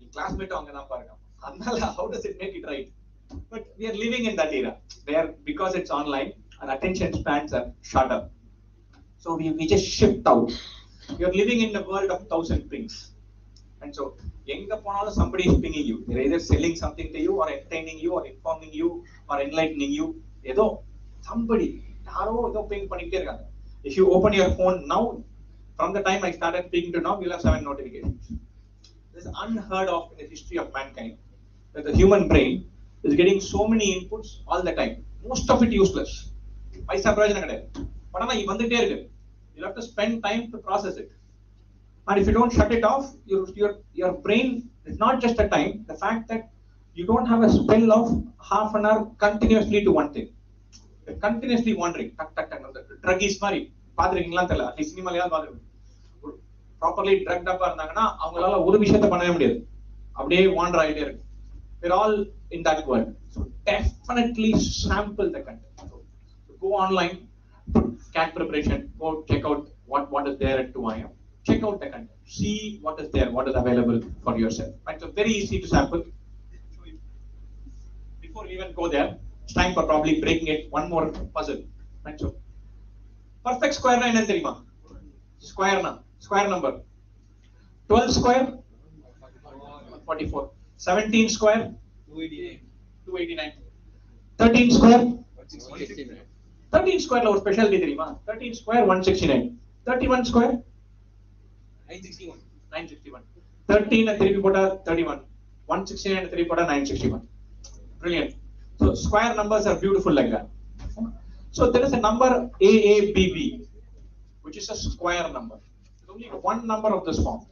என் கிளாஸ்மேட் அங்க தான் பாருங்க. அதனால how does it make it right? But we are living in that era where because it's online our attention spans are shorter. So we just shift out. You're living in a world of 1000 pings. And so எங்க போனாலும் somebody is pinging you. They're either selling something to you or entertaining you or informing you or enlightening you. ஏதோ somebody யாரோ ஏதோ ping பண்ணிட்டே இருக்காங்க. If you open your phone now, from the time I started speaking to now, you'll have 7 notifications. This is unheard of in the history of mankind, that the human brain is getting so many inputs all the time. Most of it useless. But you'll have to spend time to process it. And if you don't shut it off, your brain is not just a time, the fact that you don't have a spell of half an hour continuously to one thing. You're continuously wandering. Druggies mari. பாத்துருக்கீங்களா தெரியல. At least சினிமாலயாவது பாத்துருக்கீங்க. Properly ட்ரக்ட் அப்பா இருந்தாங்கன்னா அவங்களால ஒரு விஷயத்தை பண்ணவே முடியாது. அப்படியே வாண்டர் ஆகிட்டே இருக்கு. We're all in that world. So definitely sample the content. So go online, put CAT preparation, go check out what is there at 2 AM. Check out the content. See what is there, what is available for yourself. Right? So very easy to sample. Before we even go there, it's time for probably breaking it. One more puzzle. Right? So perfect square na enna theriyuma? Square number. 12 square 44. 17 square 289. 13 square 169. 13 square la or specialty theriyuma? 13 square 169. 31 square 961. 13 and 3 pota 31. 169 and 3 pota 961. Brilliant. So square numbers are beautiful like that. So there is a number AABB, which is a square number. There's only one number of this form.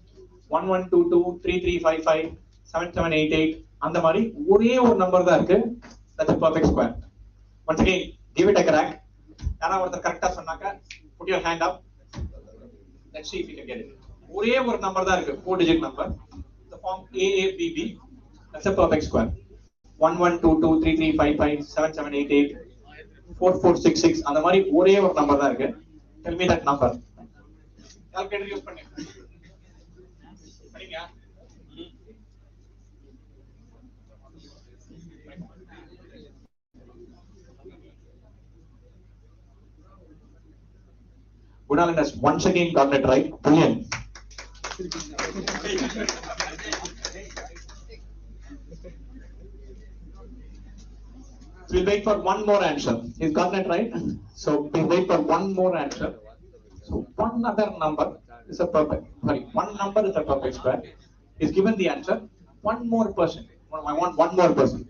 1122 3355 7788. And the mari ஒரே ஒரு number தான் இருக்கு. That's a perfect square. Once again, give it a crack. யாரா ஒருத்தர் கரெக்ட்டா சொன்னாக்க put your hand up. Let's see if you can get it. ஒரே ஒரு நம்பர் தான் இருக்கு, 4 digit number. The form AABB. That's a perfect square. 1122 3355 7788 4466. அந்த மாதிரி ஒரே ஒரு நம்பர் தான் இருக்கு. Tell me that number. Calculator use பண்ணு. படிங்க. Gunalan has once again gotten it right. Brilliant. We'll wait for one more answer. He's gotten it right. So we'll wait for one more answer. So one other number is a perfect. Sorry, one number is a perfect square. He's given the answer. One more person. I want one more person.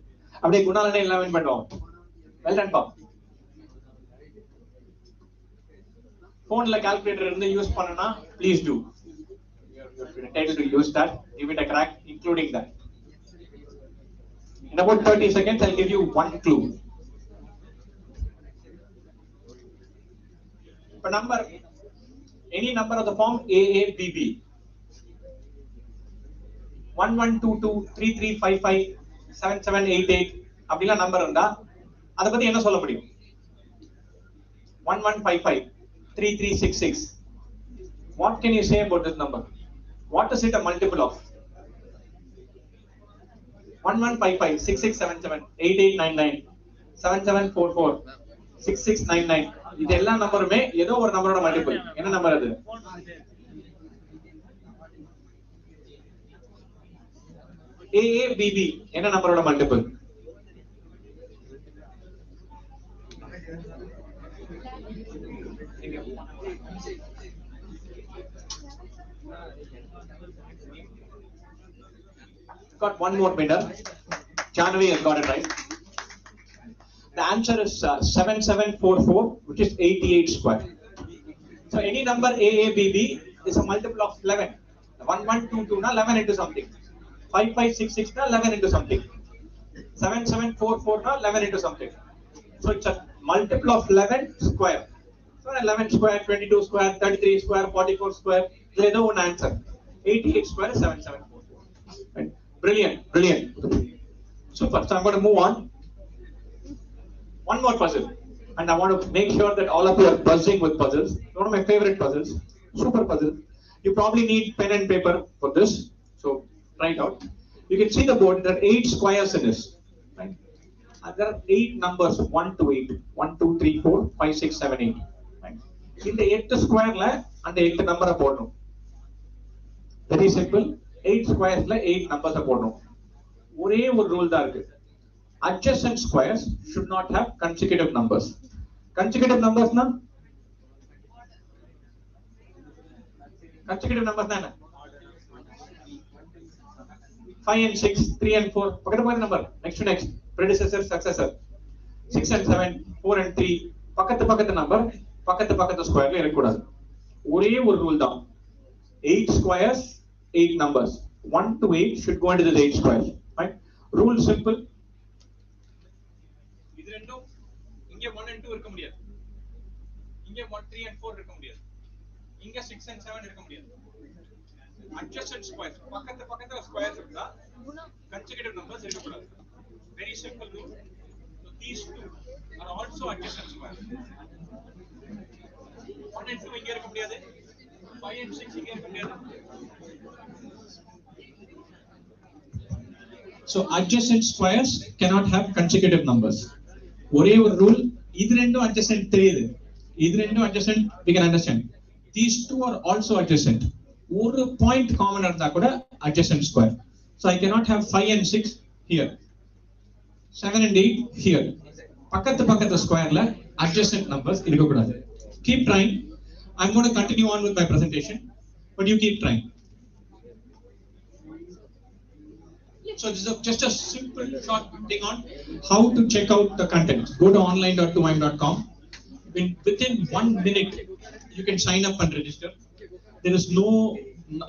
அப்படியே குணாலனே எல்லாம் win பண்ணுவோம். Well done, Bob. Phoneல calculator இருந்து use பண்ணனா please do. You're entitled to use that. Give it a crack, including that. In about 30 seconds, I'll give you one clue. A number, any number of the form AABB. 1122 3355 7788 அப்படில number இருந்தா அத பத்தி என்ன சொல்ல முடியும்? 1155 3366. What can you say about this number? What is it a multiple of? 1155 6677 8899 7744 6699. இது எல்லா நம்பருமே ஏதோ ஒரு நம்பரோட மல்டிபிள். என்ன நம்பர் அது? AABB என்ன நம்பரோட multiple? Got one more winner. Janvi has got it right. The answer is 7744, which is 88 square. So any number AABB is a multiple of 11. 1122 na 11 into something. 5566 na 11 into something. 7744 na 11 into something. So it's a multiple of 11 square. So 11 square, 22 square, 33 square, 44 square. There is no one answer. 88 square is 7744. Right. Brilliant, brilliant. Super. So I'm going to move on. One more puzzle. And I want to make sure that all of you are buzzing with puzzles. One of my favorite puzzles. Super puzzle. You probably need pen and paper for this. So try it out. You can see the board. There are 8 squares in this. Right? And there are 8 numbers. 1 to 8. 1, 2, 3, 4, 5, 6, 7, 8. Right? In the 8th square, and the 8th number போடணும். Very simple. 8 squares, 8 numbers போடணும். ஒரே ஒரு rule தான் இருக்கு. Adjacent squares should not have consecutive numbers. Consecutive numbers na Consecutive numbers na 5 and 6, 3 and 4. Pakatapakatha number. Next to next. Predecessor, successor. 6 and 7, 4 and 3. Pakatapakatha number. Pakatapakatha square la irakudadu. ஒரே ஒரு rule தான். 8 squares, 8 numbers. 1 to 8 should go into the 8 squares. Right? Rule simple. இது ரெண்டும் இங்க 1 and 2 இருக்க முடியாது. இங்க 1, 3 and 4 இருக்க முடியாது. இங்க 6 and 7 இருக்க முடியாது. Adjacent squares. பக்கத்துல squares இருந்தா consecutive numbers இருக்கக்கூடாது. Very simple rule. So these two are also adjacent squares. 1 and 2 இங்க இருக்க முடியாது. 5 and 6 இங்க இருக்க முடியாது. So adjacent squares cannot have consecutive numbers. ஒரே ஒரு rule. இது ரெண்டும் adjacent தெரியுது. இது ரெண்டும் adjacent we can understand. These two are also adjacent. ஒரு point common இருந்தா கூட adjacent square. So I cannot have 5 and 6 here. 7 and 8 here. பக்கத்து squareல adjacent numbers இருக்கக்கூடாது. Keep trying. I'm going to continue on with my presentation, but you keep trying. So this is just a simple short thing on how to check out the content. Go to online.2im.com. Within 1 minute, you can sign up and register. There is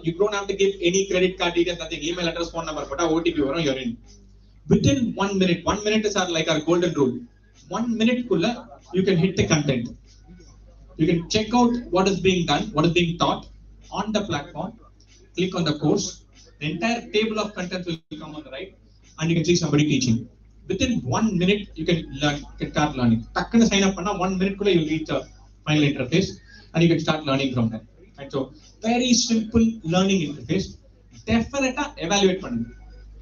you don't have to give any credit card details, nothing, email address, phone number, but OTP, you're in. Within 1 minute, 1 minute is like our golden rule. 1 minute kulla, you can hit the content. You can check out what is being done, what is being taught on the platform. Click on the course. The entire table of contents will come on the right, and you can see somebody teaching. Within 1 minute, you can learn, can start learning. Takkana sign up panna 1 minute kulla you'll reach the final interface, and you can start learning from there. And so, very simple learning interface. Definitely evaluate pannu.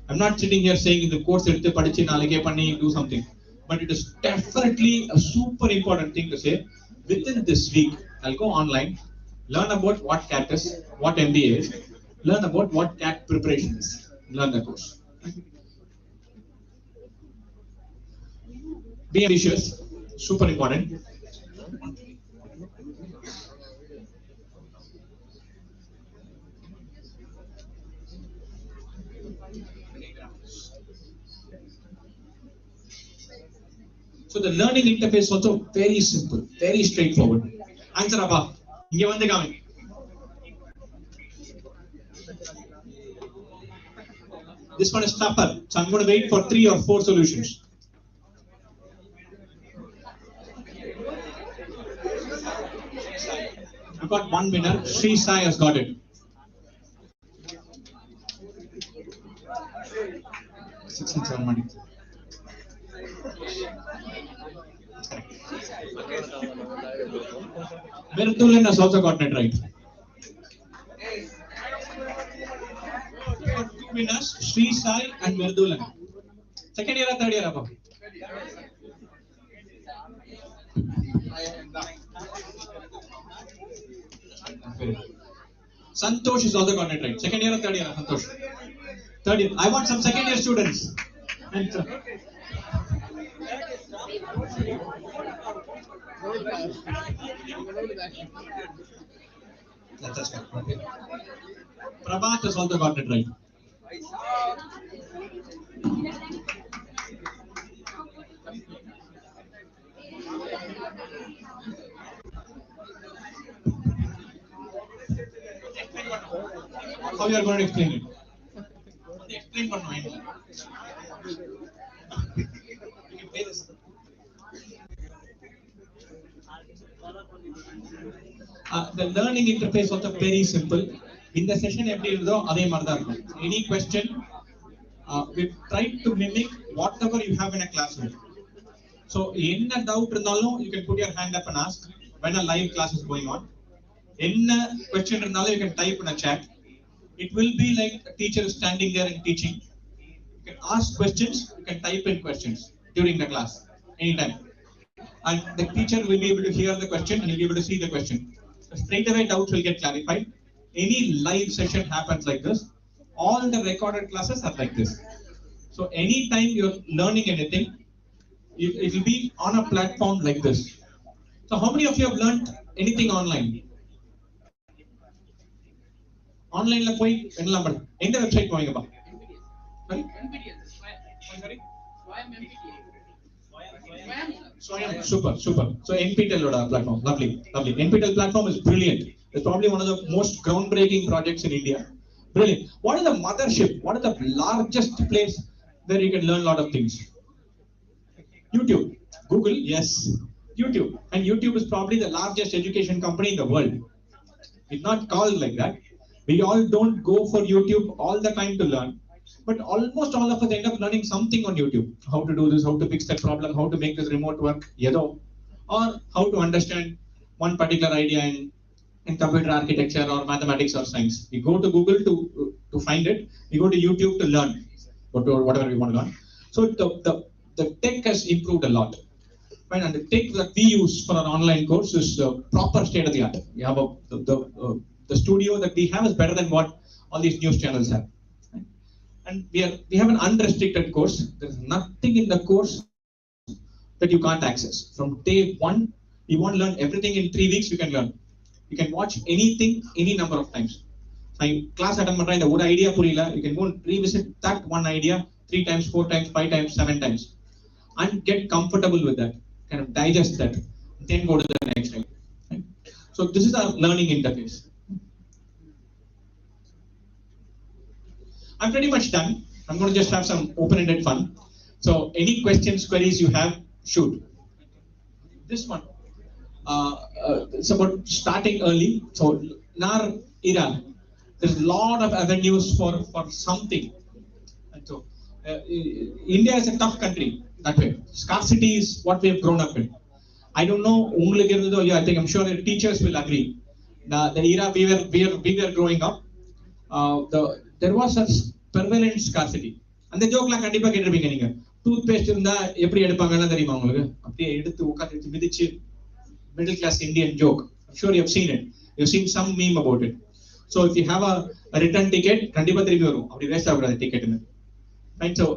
I'm not sitting here saying in the course eduthu padichi nalike panni do something, but it is definitely a super important thing to say. Within this week, I'll go online, learn about what CAT is, what MBA is, learn about what CAT preparation is, learn the course. Be ambitious, super important. So the learning interface also very simple, very straightforward. Answer Abba. Inge vande kami. This one is tougher, so I'm going to wait for 3 or 4 solutions. We got one winner. Sri Sai has got it. 6 and 7 money. Mertulan has also gotten it right. We got 2 winners, Sri Sai and Mertulan. Second year or third year, Abba? Santosh has also gotten it right. Second year or third year, Santosh? Third year. I want some second year students. And, that's okay. Prabhat has also got it right. How you are going to explain it? Explain one mind. You can pay this. The learning interface also very simple. In the session, any question, we try to mimic whatever you have in a classroom. So, any doubt, you can put your hand up and ask when a live class is going on. Any question, you can type in a chat. It will be like a teacher standing there and teaching. You can ask questions, you can type in questions during the class, anytime. And the teacher will be able to hear the question and you'll be able to see the question. So straight away doubts will get clarified. Any live session happens like this. All the recorded classes are like this. So anytime you're learning anything, it will be on a platform like this. So how many of you have learned anything online? ஆன்லைன்ல போய் என்னலாம் பண்ண எந்த website போவீங்கப்பா? Swayam, super, super. So NPTEL platform, lovely. NPTEL platform is brilliant. It's probably one of the most groundbreaking projects in India. Brilliant. What is the mothership? What is the largest place where you can learn a lot of things? YouTube. Google, yes. YouTube. And YouTube is probably the largest education company in the world. It's not called like that. We all don't go for YouTube all the time to learn. But almost all of us end up learning something on YouTube. How to do this, how to fix that problem, how to make this remote work, or how to understand one particular idea in computer architecture or mathematics or science. We go to Google to find it. We go to YouTube to learn whatever we want to learn. So the tech has improved a lot. And the tech that we use for our online course is proper state of the art. We have the studio that we have is better than what all these news channels have. And we have an unrestricted course. There is nothing in the course that you can't access. From day one, you want to learn everything in 3 weeks, you can learn. You can watch anything, any number of times. So class attend பண்றேன் இந்த ஒரு idea புரியல, you can go and revisit that one idea 3 times, 4 times, 5 times, 7 times and get comfortable with that, kind of digest that, then go to the next time. Right? So this is our learning interface. I'm pretty much done. I'm going to just have some open-ended fun. So any questions, queries you have, shoot. This one, it's about starting early. So in our era, there's a lot of avenues for something. And so India is a tough country that way. Scarcity is what we have grown up in. I don't know, I think I'm sure the teachers will agree. The era we were growing up, there was such prevalent scarcity. அந்த ஜோக்லாம் கண்டிப்பா கேட்டிருப்பீங்க நீங்க. Tooth paste இருந்தா எப்படி எடுப்பாங்கன்னு தெரியுமா உங்களுக்கு? அப்படியே எடுத்து உட்கார்ந்து மிதிச்சு middle class Indian joke. I'm sure you have seen it. You've seen some meme about it. So if you have a return ticket, கண்டிப்பா திரும்பி வரும். அப்படி வேஸ்ட் ஆகக்கூடாது டிக்கெட்னு. Right? So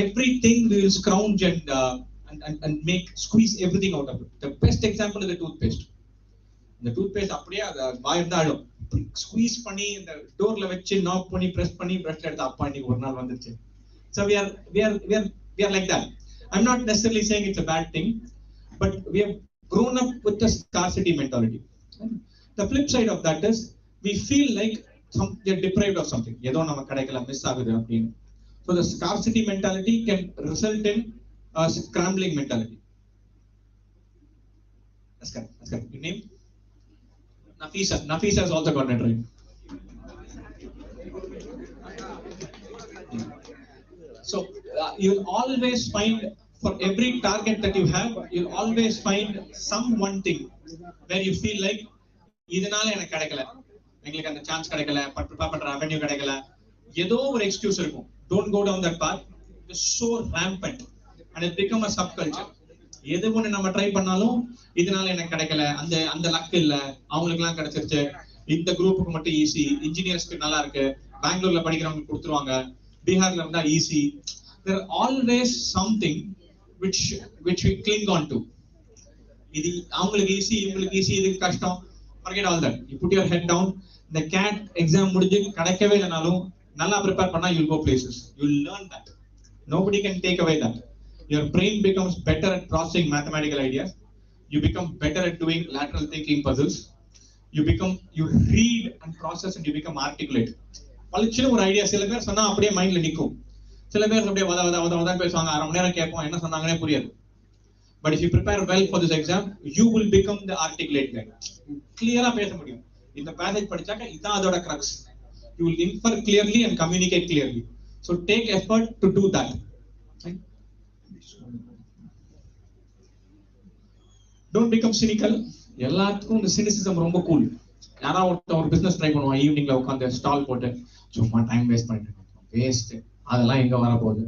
everything we will scrounge and make squeeze everything out of it. The best example is the toothpaste. இந்த toothpaste அப்படியே வாய் இருந்தாலும் squeeze பண்ணி இந்த டோர்ல வச்சு நாக் பண்ணி பிரஸ் பண்ணி பிரஷ்ல எடுத்து அப்பா இன்னைக்கு ஒரு நாள் வந்துருச்சு. So we are like that. I'm not necessarily saying it's a bad thing, but we have grown up with the scarcity mentality. The flip side of that is we feel like we are deprived of something. ஏதோ நம்ம கிடைக்கல, miss ஆகுது அப்படின்னு. So the scarcity mentality can result in a scrambling mentality. That's correct. Your name? Nafisa has also got it right. So you'll always find, for every target that you have, you'll always find some one thing where you feel like இதனால எனக்கு கிடைக்கல, எங்களுக்கு அந்த chance கிடைக்கல, prepare பண்ற revenue கிடைக்கல, ஏதோ ஒரு எக்ஸ்கியூஸ் இருக்கும். Don't go down that path. It's so rampant and it become a subculture. எது ஒண்ணு நம்ம ட்ரை பண்ணாலும் இதனால எனக்கு கிடைக்கல, அந்த லக் இல்ல, அவங்களுக்கு எல்லாம் கிடைச்சிருச்சு, இந்த குரூப்புக்கு மட்டும் ஈஸி, இன்ஜினியர்ஸ்க்கு நல்லா இருக்கு, பெங்களூர்ல படிக்கிறவங்க கொடுத்துருவாங்க, பீகார்ல இருந்தா easy. There are always something which we cling on to. இது அவங்களுக்கு ஈஸி, இவங்களுக்கு ஈஸி, இதுக்கு கஷ்டம். Forget all that. You put your head down. The CAT exam முடிஞ்சு கிடைக்கவே இல்லைனாலும் நல்லா ப்ரிப்பேர் பண்ணா you'll go places. You'll learn that. Nobody can take away that. Your brain becomes better at processing mathematical ideas. You become better at doing lateral thinking puzzles. You read and process and you become articulate. பளிச்சுன்னு ஒரு idea சில பேர் சொன்னா அப்படியே மைண்ட்ல நிக்கும், சில பேர் அப்படியே வத பேசுவாங்க, அரை மணி நேரம் கேட்போம், என்ன சொன்னாங்கன்னே புரியாது. But if you prepare well for this exam, you will become the articulate guy. Clear-ஆ பேச முடியும். இந்த passage படிச்சாக்க இதான் அதோட crux. You will infer clearly and communicate clearly. So take effort to do that. Right? Don't become cynical. எல்லாத்துக்கும் இந்த cynicism ரொம்ப cool. யாராவது ஒரு பிசினஸ் ட்ரை பண்ணுவான், ஈவினிங்ல உட்காந்து ஸ்டால் போட்டு சும்மா டைம் வேஸ்ட் பண்ணிட்டு வேஸ்ட், அதெல்லாம் எங்க வர போகுது.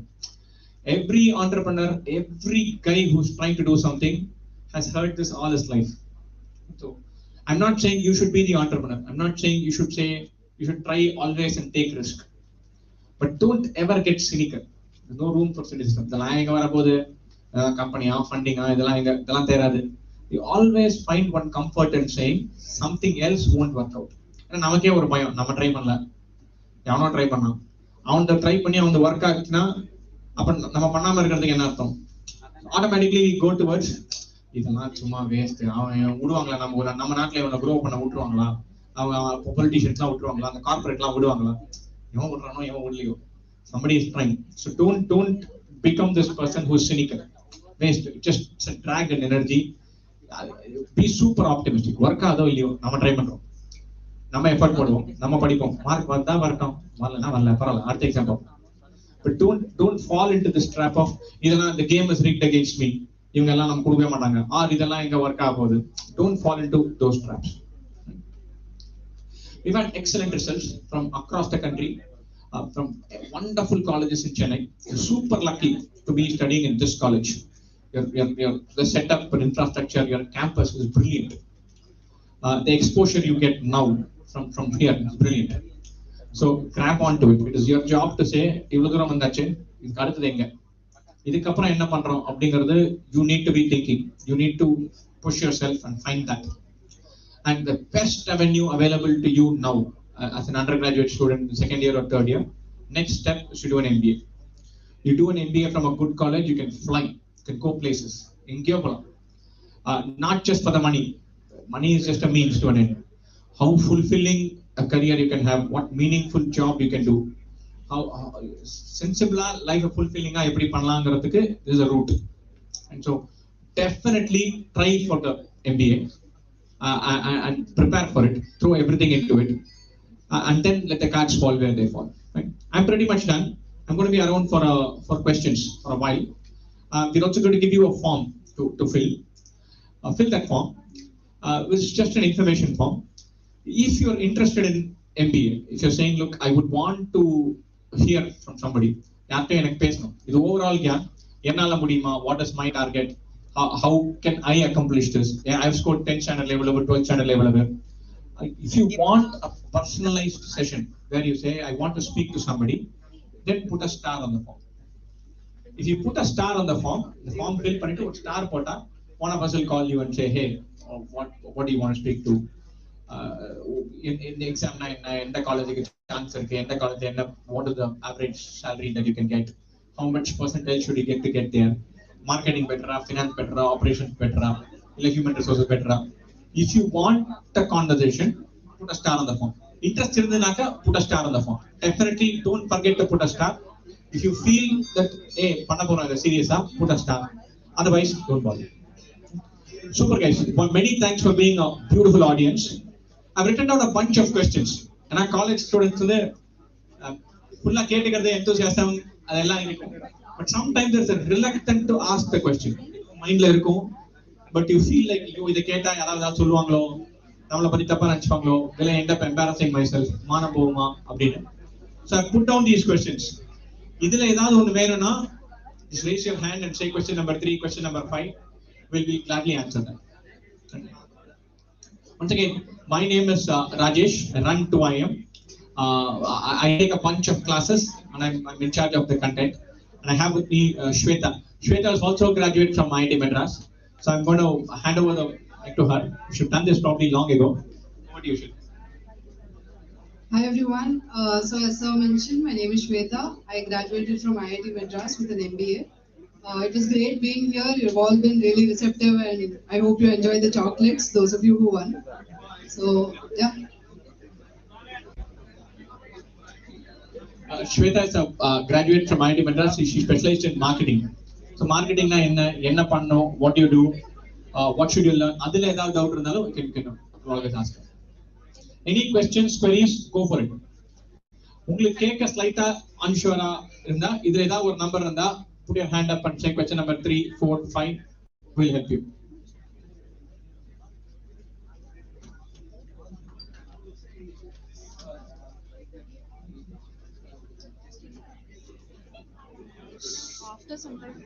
Every entrepreneur, every guy who's trying to do something has heard this all his life. So I'm not saying you should be the entrepreneur. I'm not saying you should try always and take risk. But don't ever get cynical. There's no room for cynicism. இதெல்லாம் எங்க வர போகுது, கம்பெனியா ஃபண்டிங்கா, இதெல்லாம் தேராது. You always find one comfort in saying something else won't work out. ஏன்னா நமக்கே ஒரு பயம், நம்ம ட்ரை பண்ணல, எவனோ ட்ரை பண்ணான், அவன் ட்ரை பண்ணி அவன் ஒர்க் ஆச்சுன்னா அப்ப நம்ம பண்ணாம இருக்கிறதுக்கு என்ன அர்த்தம்? ஆட்டோமேட்டிக்லி கோ டுவர்ட்ஸ் இதெல்லாம் சும்மா வேஸ்ட், அவன் விடுவாங்களா, நம்ம நாட்டுல இவனை க்ரோ பண்ண விட்டுருவாங்களா, அவங்க பொலிட்டிஷியன்ஸ் எல்லாம் விட்டுருவாங்களா, அந்த கார்பரேட் எல்லாம் விடுவாங்களா, எவன் விடுறானோ எவன் விடலையோ, somebody is trying. So don't become this person who is cynical, waste, just drag an energy. Be super optimistic. Work ஆதோ இல்லையோ நம்ம ட்ரை பண்றோம், நம்ம எஃபர்ட் போடுவோம், நம்ம படிப்போம், மார்க் வந்தா வரட்டும், வரலன்னா வரல, பரவாயில்ல, அடுத்த எக்ஸாம் பார்ப்போம். But don't fall into this trap of இதெல்லாம் the game is rigged against me, இவங்க எல்லாம் நம்ம கொடுக்கவே மாட்டாங்க, ஆர் இதெல்லாம் எங்க ஒர்க் ஆக போகுது. Don't fall into those traps. We've had excellent results from across the country, from wonderful colleges in Chennai. You're super lucky to be studying in this college. The setup and infrastructure, your campus is brilliant. The exposure you get now from here is brilliant. So grab onto it. It is your job to say, இவ்வளவு தூரம் வந்தாச்சு, இதுக்கு அடுத்தது எங்க, இதுக்கப்புறம் என்ன பண்றோம் அப்படிங்கிறது you need to be thinking. You need to push yourself and find that. And the best avenue available to you now, as an undergraduate student in second year or third year, next step is to do an MBA. You do an MBA from a good college, you can fly, you can go places. Not just for the money. Money is just a means to an end. How fulfilling a career you can have, what meaningful job you can do, how sensible life fulfilling எப்படி பண்ணலாம்ங்கிறதுக்கு this is a route. And so definitely try for the MBA. And prepare for it, throw everything into it, and then let the cards fall where they fall. Right? I'm pretty much done. I'm going to be around for questions for a while. We're also going to give you a form to fill. Fill that form, which is just an information form. If you're interested in MBA, if you're saying, look, I would want to hear from somebody, யார்கிட்ட எனக்கு பேசணும், இது overall game, என்னால முடியுமா, what is my target, how can I accomplish this? I've scored 10 standard level over, 12 standard level over. If you want a personalized session where you say, I want to speak to somebody, then put a star on the form. If you put a star on the form fill பண்ணிட்டு ஒரு star போட்டா, one of us will call you and say, hey, what do you want to speak to? In the exam in the college chance irukku, in the college what is the average salary that you can get, how much percentage should you get to get there, marketing better, finance better, operations better, human resources better. If you want the conversation, put a star on the form. Interest irundhunaka, put a star on the form. Definitely don't forget to put a star. If you feel that hey panna poram idu serious put a star, otherwise don't bother. Super guys, well, many thanks for being a beautiful audience. I've written down a bunch of questions, and our college students fulla ketukradhu enthusiasm adella irukum, but sometimes there's a reluctant to ask the question, mind la irukum, but you feel like you idu ketta yaravadha solluvaangalo, nammala patti thappa nenichpaangalo, will I end up embarrassing myself, maana povuma appadina. So I put down these questions. Idhula edavadhu onu venuna, just raise your hand and say question number 3, question number 5. Will be gladly answer that. Once again, my name is Rajesh. I run 2IM. I take a bunch of classes, and I'm in charge of the content. And I have with me Shweta. Shweta is also a graduate from IIT Madras. So I'm going to hand over the mic to her. She's done this probably long ago. Over to you, Shweta. Hi everyone. So as sir mentioned, my name is Shweta. I graduated from IIT Madras with an MBA. It was great being here. You've all been really receptive, and I hope you enjoyed the chocolates, those of you who won. So, yeah. Shweta is a graduate from IIT Madras. She specialized in marketing. So, marketing na enna panno, what do you do, what should you learn? Adile edavadhu doubt irundhalum you can always ask. Any questions, queries, go for it. உங்களுக்கு கேட்க ஸ்லைட்டா அன்ஷூரா இருந்தா இதுல ஏதாவது ஒரு number இருந்தா put your hand up and say question number 3, 4, 5. We'll help you. After some time.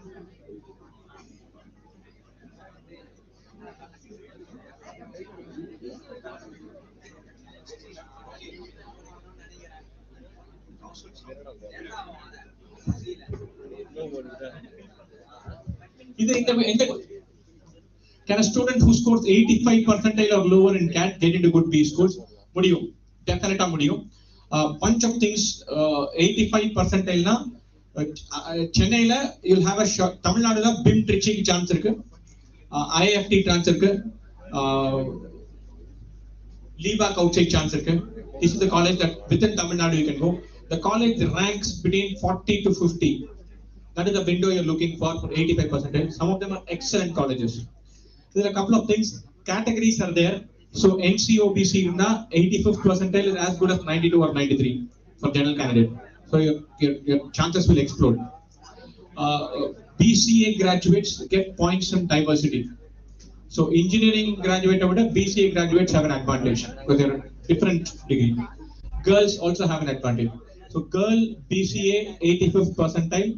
Can a student who scores 85 percentile or lower in CAT get into good B schools? முடியும். டெஃபினட்டா முடியும். Bunch of things, 85 percentile சென்னையில you'll have a shot. தமிழ்நாடுல BIM ட்ரிச்சிக்கு chance இருக்கு, IIFT chance இருக்கு, LEBAC outside chance இருக்கு. This is the college that within Tamil Nadu you can go. The college ranks between 40 to 50. That is the window you're looking for 85%. Some of them are excellent colleges. There are a couple of things. Categories are there. So NCOBC 85th percentile is as good as 92 or 93 for general candidate. So your chances will explode. BCA graduates get points in diversity. So engineering graduate over BCA graduates have an advantage because they're different degree. Girls also have an advantage. So girl BCA 85th percentile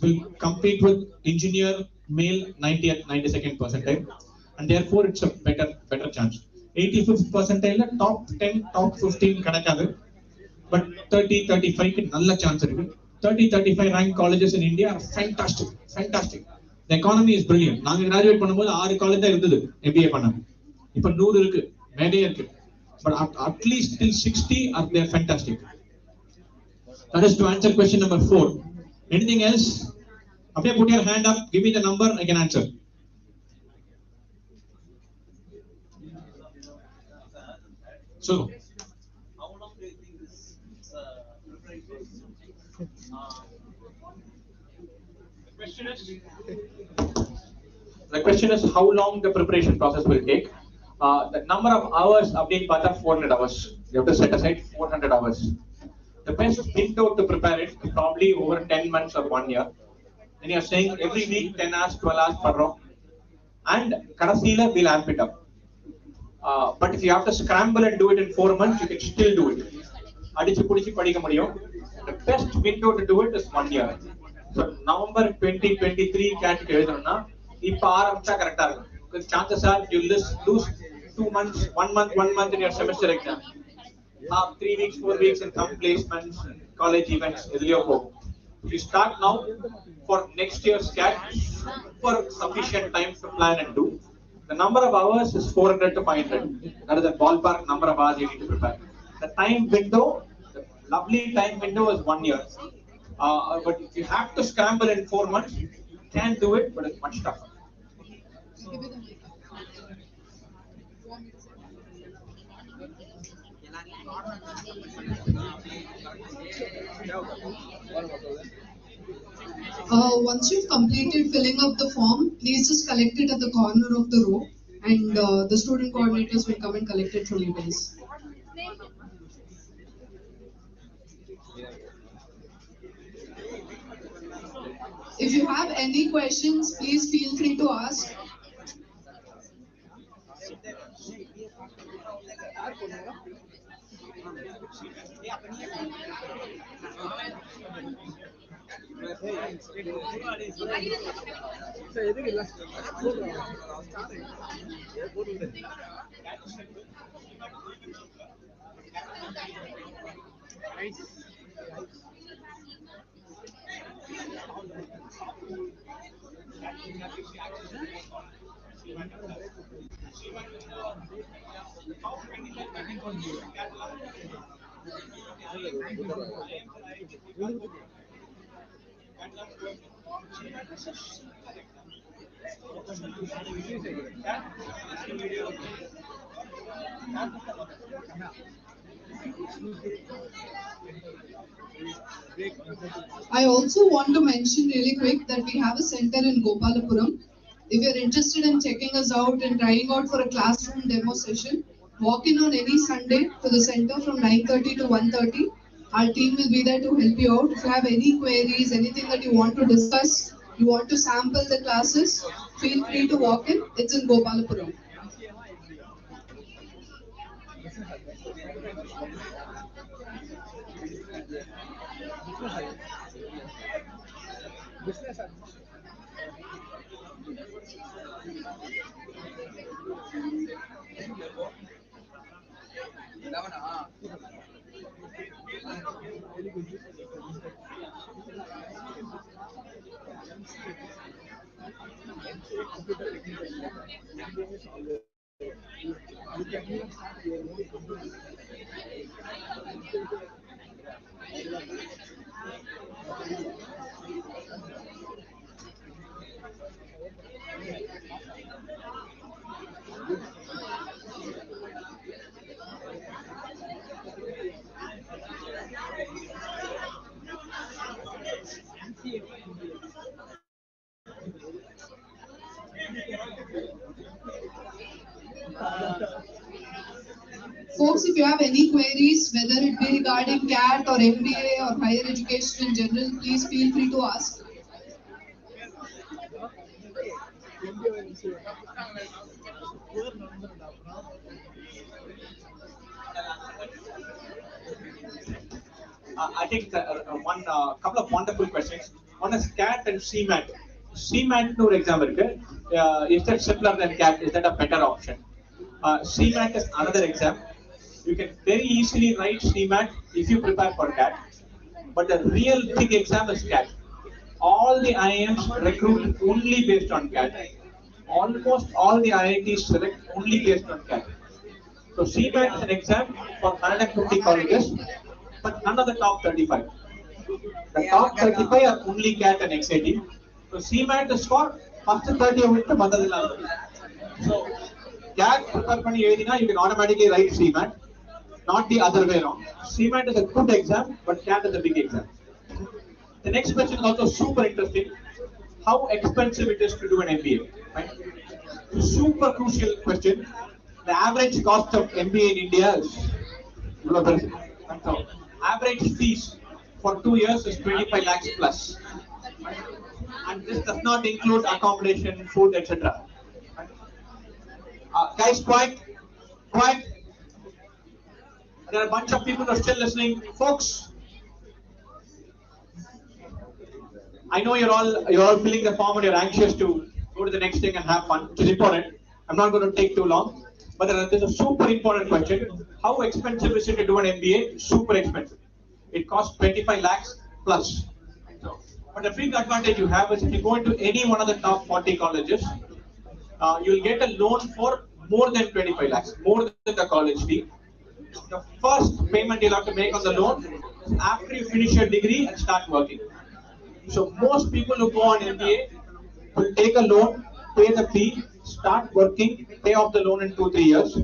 will compete with engineer male 90th 92nd percentile, and therefore it's a better chance. 85th percentile top 10 top 15 kadakadu, but 30 35 ku nalla chance irukku. 30 35 rank colleges in India are fantastic. The economy is brilliant. நாங்க graduate பண்ணும்போது 6 college தான் இருந்தது MBA பண்ண. இப்போ 100 இருக்கு, மேலே இருக்கு. But at least till 60 are they fantastic. That is to answer question number 4. Anything else? Okay, put your hand up, give me the number, I can answer. So, How long do you think this preparation process? The question is how long the preparation process will take. The number of hours update pata 400 hours. You have to set aside 400 hours. The best window to prepare it is probably over 10 months or 1 year. Then you are saying every week 10 hours, 12 hours per row. And Karasila will amp it up. But if you have to scramble and do it in 4 months, you can still do it. The best window to do it is 1 year. So November 2023 CAT எழுதணும்னா இப்ப ஆரம்பிச்சா கரெக்டா இருக்கும். Because chances are you lose 2 months, 1 month in your semester exam. 3 weeks, 4 weeks in some placements, college events, எதுலயோ போகும். If you start now for next year's CAT, for sufficient time to plan and do. The number of hours is 400 to 500. That is the ballpark number of hours you need to prepare. The time window, the lovely time window is 1 year. But if you have to scramble in 4 months, you can do it, but it's much tougher. Once you've completed filling up the form, please just collect it at the corner of the row, and the student coordinators will come and collect it from you guys. If you have any questions, please feel free to ask. I also want to mention really quick that we have a center in Gopalapuram. If you're interested in checking us out and trying out for a classroom demo session, walk in on any Sunday to the center from 9:30 to 1:30. Our team will be there to help you out. If you have any queries, anything that you want to discuss, you want to sample the classes, feel free to walk in. It's in Gopalapuram. Folks, if you have any queries, whether it be regarding CAT or MBA or higher education in general, please feel free to ask. I think one couple of wonderful questions. One is CAT and CMAT. CMAT, for example, is that simpler than CAT? Is that a better option? CMAT is another exam. You can very easily write CMAT if you prepare for CAT. But the real big exam is CAT. All the IIMs recruit only based on CAT. Almost all the IITs select only based on CAT. So CMAT is an exam for 150 colleges, but none of the top 35. The top 35 are only CAT and XAT. So CMAT is for first 30 of it to Madhadila. So CAT prepare pani எழுதினா you can automatically write CMAT, not the other way around. CMAT is a good exam, but CAT is a big exam. The next question is also super interesting. How expensive it is to do an MBA? Right? Super crucial question. The average cost of MBA in India is average fees for 2 years is 25 lakhs plus. And this does not include accommodation, food, etc. Guys, quiet. There are a bunch of people who are still listening. Folks, I know you're all filling the form and you're anxious to go to the next thing and have fun, which is important. I'm not going to take too long. But there's a super important question. How expensive is it to do an MBA? Super expensive. It costs 25 lakhs plus. But the big advantage you have is if you go into any one of the top 40 colleges, you'll get a loan for more than 25 lakhs, more than the college fee. The first payment you'll have to make on the loan is after you finish your degree and start working. So most people who go on MBA will take a loan, pay the fee, start working, pay off the loan in 2-3 years,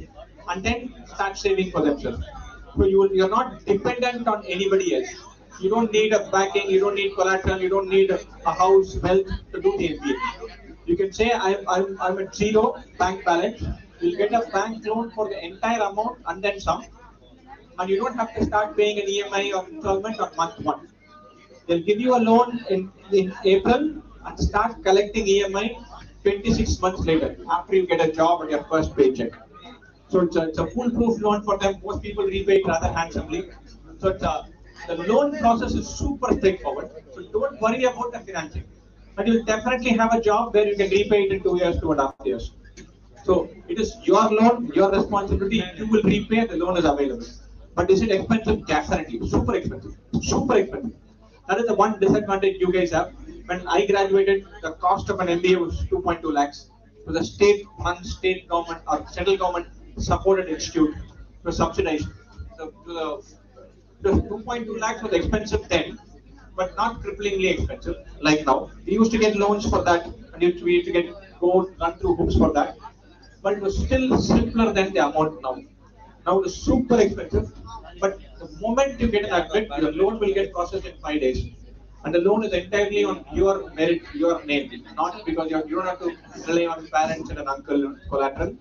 and then start saving for themselves. So you're not dependent on anybody else. You don't need a backing, you don't need collateral, you don't need a house, wealth to do the MBA. You can say I'm at zero bank balance. You'll get a bank loan for the entire amount and then some. And you don't have to start paying an EMI or installment on month 1. They'll give you a loan in April and start collecting EMI 26 months later after you get a job and your first paycheck. So it's a foolproof loan for them. Most people repay it rather handsomely. So the loan process is super straightforward. So don't worry about the financing. But you'll definitely have a job where you can repay it in 2 years, 2.5 years. So it is your loan, your responsibility. You will repay, the loan is available. But is it expensive? Definitely. Super expensive. Super expensive. That is the one disadvantage you guys have. When I graduated, the cost of an MBA was 2.2 lakhs. It was a state-run, state government or central government supported institute. It was subsidized. So the 2.2 lakhs was expensive then, but not cripplingly expensive like now. We used to get loans for that, and we used to run through hoops for that. But it was still simpler than the amount now. Now it is super expensive, but the moment you get an admit, your loan will get processed in 5 days. And the loan is entirely on your merit, your name, not because you don't have to rely on parents and an uncle collateral.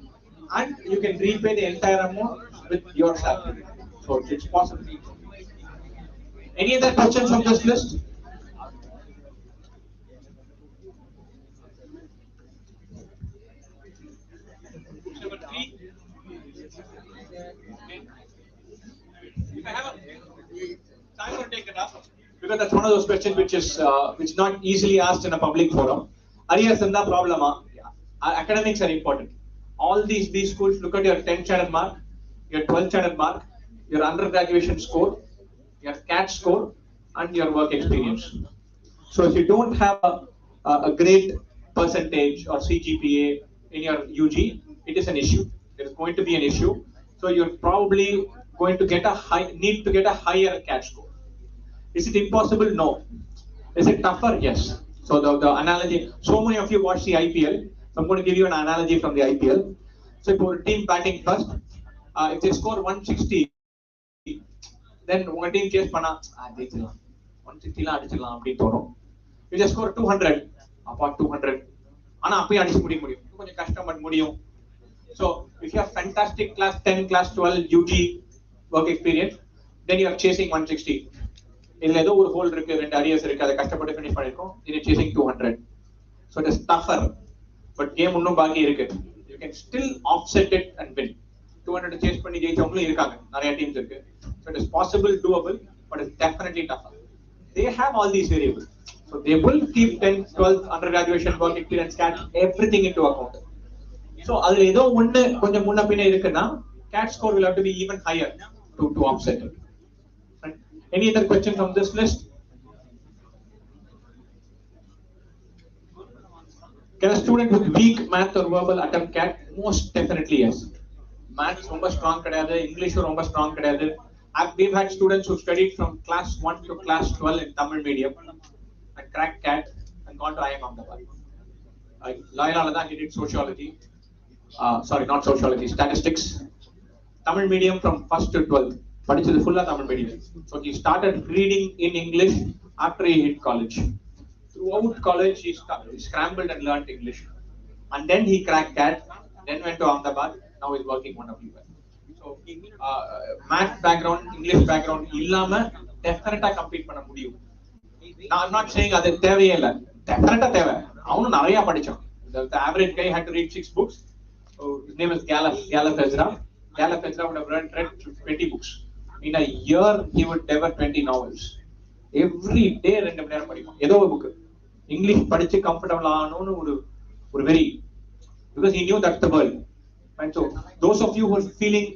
And you can repay the entire amount with your salary. So it's possible. Any other questions on this list? Number 3. If I have a time to take it up, because that's one of those questions which is not easily asked in a public forum. Arrears is the problem. Academics are important. All these schools look at your 10th standard mark, your 12th standard mark, your undergraduation score, your CAT score, and your work experience. So if you don't have a great percentage or CGPA in your UG, it is an issue. there is going to be an issue. So you're probably going to get a need to get a higher CAT score. Is it impossible? No. Is it tougher? Yes. So the analogy, so many of you watch the IPL. So I'm going to give you an analogy from the IPL. So if a team batting first, if they score 160, then one team chase பண்ணா ஜெயிச்சிடலாம் 160 அடிச்சிடலாம் அப்படின்னு தோணும். If they score 200, அப்பா 200, ஆனா அப்பயும் அடிச்சு முடியும் கொஞ்சம் கஷ்டம் பட் முடியும். So if you have fantastic class 10, class 12 UG work experience, then you are chasing 160. இதுல ஏதோ ஒரு ஹோல் இருக்கு, 2 அரியர்ஸ் இருக்கு, அதை கஷ்டப்பட்டு ஃபினிஷ் பண்ணிருக்கோம். You are chasing 200. So it is tougher, but game இன்னும் பாக்கி இருக்கு. You can still offset it and win. 200 chase பண்ணி ஜெயிச்சவங்களும் இருக்காங்க, நிறைய டீம்ஸ் இருக்கு. So it is possible, doable, but it's definitely tougher. They have all these variables. So they will keep 10, 12 undergraduation work experience, CAT, everything into account. So அதுல ஏதோ ஒண்ணு கொஞ்சம் முன்ன பின்ன இருக்குன்னா CAT score will have to be even higher to offset it. Right? Any other question from this list? Can a student with weak math or verbal attempt CAT? Most definitely yes. Maths ரொம்ப strong கிடையாது, English ரொம்ப strong கிடையாது. We've had students who studied from class 1 to class 12 in Tamil medium and cracked CAT and gone to IIM Ahmedabad. Loyola தான் he did sociology. Sorry, not sociology, statistics. Tamil medium from 1st to 12th. படிச்சது full Tamil medium. So he started reading in English after he hit college. Throughout college, he scrambled and learned English. And then he cracked CAT, then went to Ahmedabad. Now he's working wonderfully well. So, math background, English background, illama definitely compete பண்ண முடியும். Now, I'm not saying அது தேவையே இல்ல. Definitely தேவை. அவனும் நிறைய படிச்சான். The average guy had to read 6 books. So, his name is Gallup Ezra. Gallup Ezra would have read 20 books. In a year, he would deliver 20 novels. Every day 2 மணி நேரம் படிப்பான். ஏதோ ஒரு book. English படிச்சு comfortable ஆகணும்னு ஒரு வெறி. Because he knew that's the world. And so, those of you who are feeling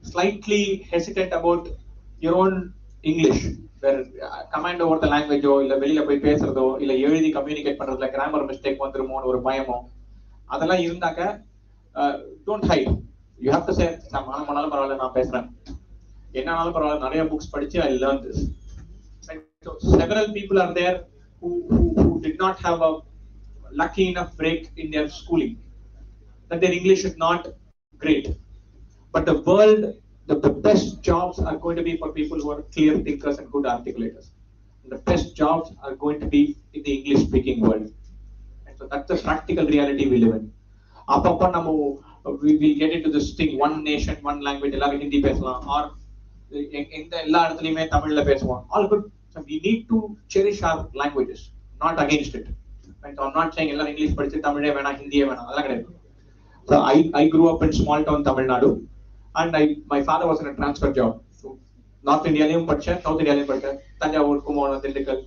slightly hesitant about your own English, where command over the language or இல்ல வெளியில போய் பேசுறதோ இல்ல எழுதி கம்யூனிகேட் பண்றதுல கிராமர் மிஸ்டேக் வந்துருமோன்னு ஒரு பயமோ அதெல்லாம் இருந்தாக்க don't hide. You have to say மனாலும் பரவாயில்ல நான் பேசுறேன், என்னாலும் பரவாயில்ல நிறைய புக்ஸ் படிச்சு I learned this. And so, several people are there who did not have a lucky enough break in their schooling, that their English is not great. But the world, the best jobs are going to be for people who are clear thinkers and good articulators. And the best jobs are going to be in the English speaking world. And so that's the practical reality we live in. We will get into this thing, one nation, one language, எல்லாரும் ஹிந்தி பேசலாம், or எல்லா இடத்துலயுமே தமிழ்ல பேசுவோம். All good. So we need to cherish our languages, not against it. And so I'm not saying எல்லாரும் English படிச்சு தமிழே வேணாம் ஹிந்தியே வேணாம், அதெல்லாம் கிடையாது. So I grew up in small town Tamil Nadu, and my father was in a transfer job. So North Indialayum படிச்சேன், South Indialayum படிச்சேன், Thanjavur, Kumbakonam, Dindigul.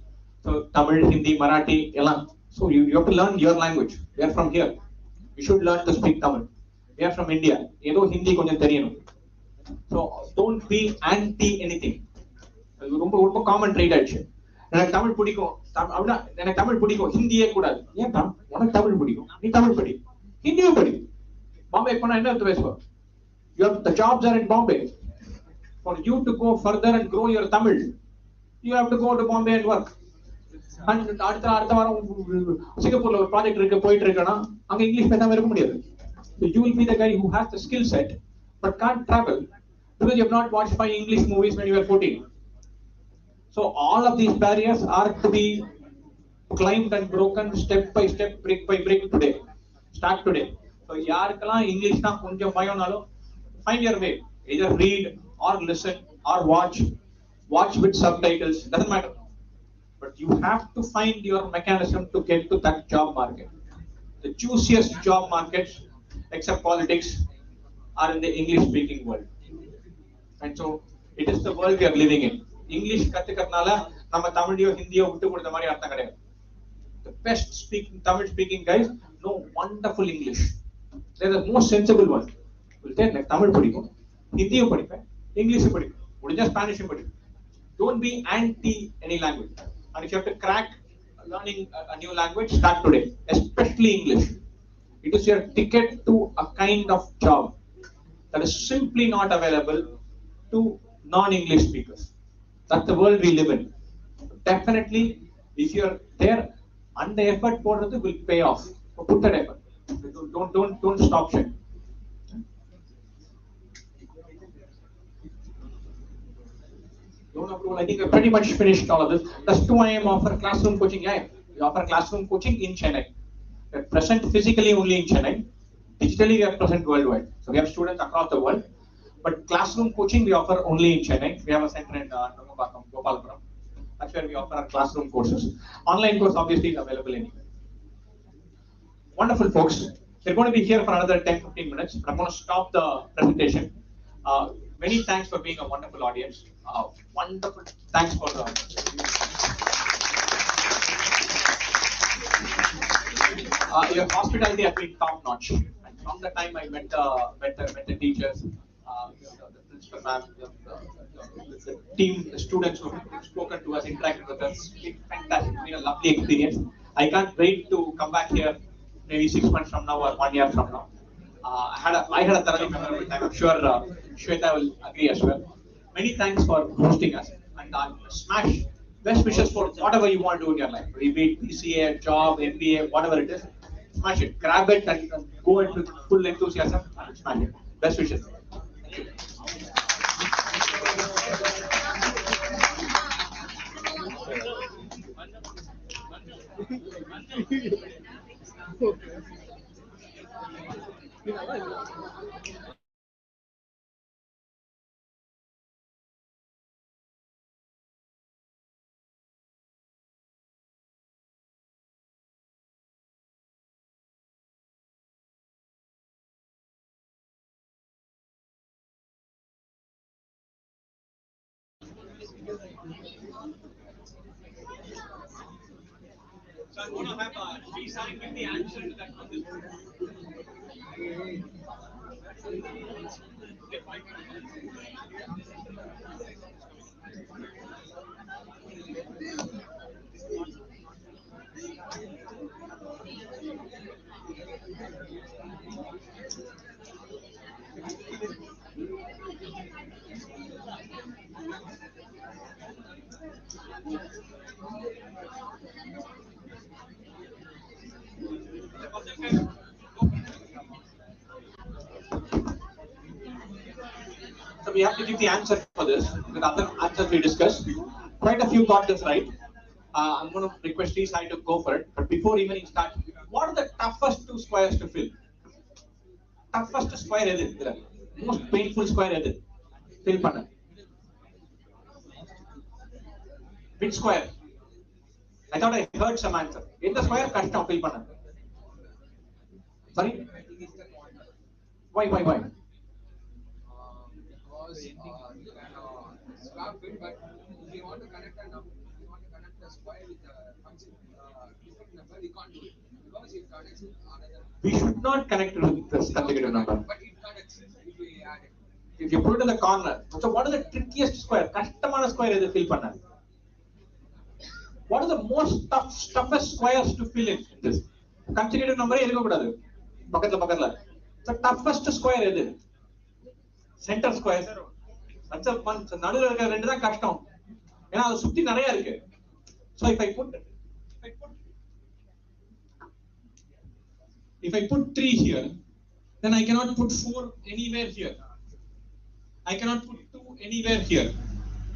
So Tamil, Hindi, Marathi எல்லாம். So you have to learn your language. We are from here. You should learn to speak Tamil. We are from India. ஏதோ ஹிந்தி கொஞ்சம் தெரியணும். So don't be anti anything. அது ரொம்ப common tried ஆயிடுச்சு. எனக்கு தமிழ் பிடிக்கும், எனக்கு தமிழ் பிடிக்கும், ஹிந்தியே கூடாது. ஏன் உனக்கு தமிழ் பிடிக்கும், நீ தமிழ் படி, ஹிந்தியும் படி. Bombay போனா என்ன பேசுவோம்? The jobs are in Bombay. For you to go further and grow your Tamil, you have to go to Bombay and work. And அடுத்த வாரம் சிங்கப்பூர்ல ஒரு ப்ராஜெக்ட் இருக்கு போயிட்டு இருக்கனா அங்க இங்கிலீஷ் பேசாம இருக்க முடியாது. So you will be the guy who has the skill set but can't travel because you have not watched 5 English movies when you were 14. So all of these barriers are to be climbed and broken step by step, brick by brick today. Start today. So யாருக்கெல்லாம் English தான் கொஞ்சம் பயம்னாலும் find your way. Either read or listen or watch with subtitles, doesn't matter. But you have to find your mechanism to get to that job market. The juiciest job markets, except politics, are in the English speaking world. And so it is the world we are living in. English கத்துக்கிறதுனால நம்ம தமிழையோ ஹிந்தியோ விட்டு கொடுத்த மாதிரி அர்த்தம் கிடையாது. The best Tamil speaking guys know wonderful English. They're the most sensible one. Will say like Tamil படிக்கும், ஹிந்தியும் படிப்பேன், இங்கிலீஷும் படிப்பேன், முடிஞ்சா ஸ்பானிஷும் படிப்பேன். Don't be anti any language. And if you have to crack learning a new language, start today, especially English. It is your ticket to a kind of job. that is simply not available to non-English speakers. That's the world we live in. Definitely, if you're there, and the effort will pay off. So put that effort. Don't stop shit. Loan approval. I think we're pretty much finished all of this. Does 2IM offer classroom coaching? Yeah, we offer classroom coaching in Chennai. We're present physically only in Chennai. Digitally, we are present worldwide. So we have students across the world. But classroom coaching we offer only in Chennai. We have a center in Gopalapuram. That's where we offer our classroom courses. Online course obviously is available anywhere. Wonderful, folks. We're going to be here for another 10-15 minutes. I'm going to stop the presentation. Many thanks for being a wonderful audience. Wonderful. Thanks for your hospitality has been top notch. And from the time I met the teachers, the principal ma'am, the team, the students who have spoken to us, interacted with us, it's fantastic. It's been a lovely experience. I can't wait to come back here maybe 6 months from now or 1 year from now. I had a thoroughly memorable time. I'm sure Shweta will agree as well. Many thanks for hosting us, and smash. Best wishes for whatever you want to do in your life. Be it PCA, job, MBA, whatever it is. Smash it. Grab it and go into full enthusiasm and smash it. Best wishes. Thank you. So I'm going to have Sri give the answer to that question. So we have to give the answer for this. With other answers we discussed, quite a few got this right. I'm going to request Sri to go for it. But before even he starts, what are the toughest two squares to fill? Toughest square is it? Most painful square is it? Fill panna. Which square? I thought I heard some answer. In the square, kashtam fill panna. Sorry? Why? Because swap it, but if you want to connect a number, if you want to connect a square with a function different number, you can't do it because it connects with another. We should not connect it with this consecutive number. But it connects if we add it. If you put it in the corner, so what is the trickiest square? Kashtamana square is fill panna. What are the most toughest squares to fill in this? Consecutive number is pakatla. The toughest square is center square. That's a fun. So நடுவுல இருக்க ரெண்டு தான் கஷ்டம். ஏன்னா அது சுத்தி நிறைய இருக்கு. So if I put 3 here, then I cannot put 4 anywhere here. I cannot put 2 anywhere here.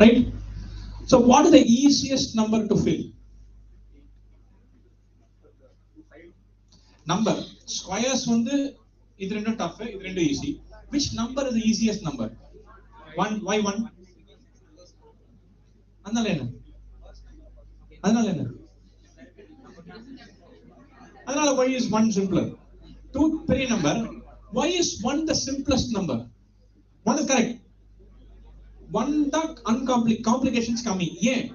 Right? So what is the easiest number to fill? Number. Squares வந்து இது ரெண்டும் tough, இது ரெண்டும் easy. Which number is the easiest number? 1. Why 1? அதனால என்ன? அதனால why is 1 simpler? 2 பெரிய number. Why is 1 the simplest number? 1 is correct. 1 தான் complications கம்மி. ஏன்?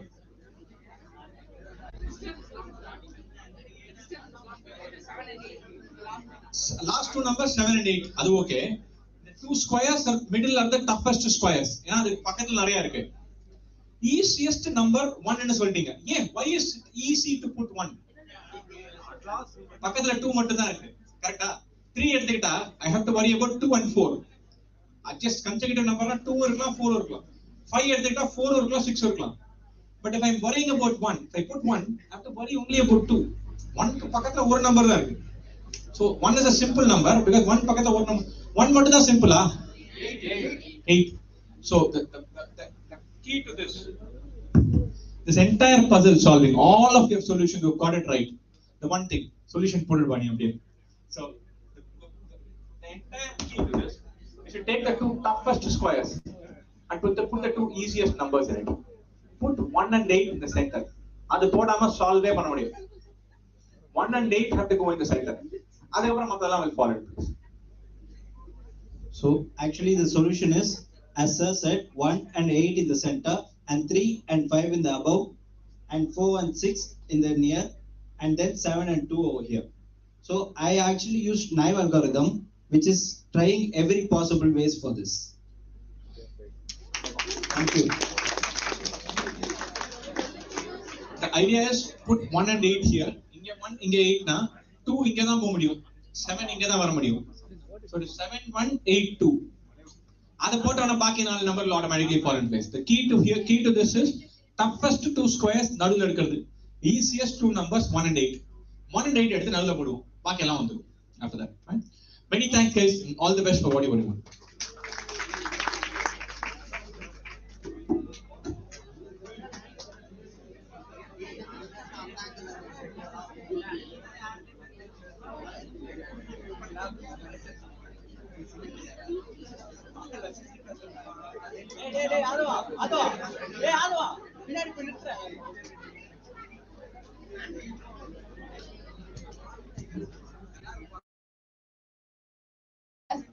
Last two numbers 7 and 8. அது okay. The two squares are middle are the toughest squares. ஏன்னா அது பக்கத்துல நிறைய இருக்கு. Easiest number 1 ன்னு சொல்லிட்டீங்க. ஏன்? Why is it easy to put 1? பக்கத்துல 2 மட்டும் தான் இருக்கு. கரெக்ட்டா? 3 எடுத்துக்கிட்டா I have to worry about 2 and 4. Just consecutive number 2 irukla 4 irukla 5 edutha 4 irukla 6 irukla. But if I'm worrying about 1, if I put 1, I have to worry only about 2. 1 பக்கத்துல ஒரு number தான் இருக்கு. So 1 is a simple number because 1 பக்கத்துல ஒரு number 1 மட்டும் தான் சிம்பிளா 8. So the key to this entire puzzle solving, all of your solutions you got it right. The one thing solution put it bani அப்படியே. So the entire key to this is to take the two toughest squares and put the two easiest numbers in it. Put 1 and 8 in the center. அது போடாம சால்வே பண்ண முடியும். 1 and 8 have to go in the center. அதுக்கப்புறம் மத்தெல்லாம் will fall into place. So actually the solution is, as sir said, 1 and 8 in the center, and 3 and 5 in the above, and 4 and 6 in the near, and then 7 and 2 over here. So I actually used naive algorithm, which is trying every possible ways for this. Thank you. The idea is put 1 and 8 here. இங்க 1 இங்க 8 னா 2 இங்க தான் போக முடியும். 7 இங்க தான் வர முடியும். So it is 7 1 8 2. அத போட்டவன பாக்கி நாலு number will automatically fall in place. The key to this is toughest two squares நடுவுல எடுக்கிறது. Easiest two numbers 1 and 8. 1 and 8 எடுத்து நடுவுல போடுவோம். பாக்கி எல்லாம் வந்துரும். After that, right? Many thanks guys, and all the best for what you are doing.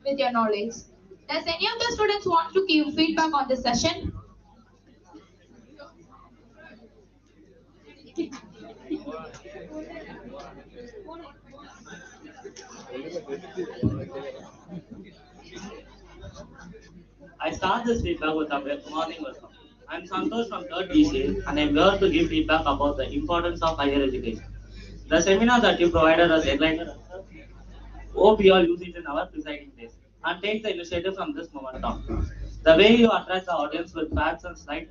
With your knowledge. Does any of the students want to give feedback on this session? I start this feedback with a morning welcome. I am Santosh from 3rd DC and I am here to give feedback about the importance of higher education. The seminar that you provided us headlined. Hope we all use it in our presiding days and take the initiative from this moment on. The way you attract the audience with facts and slight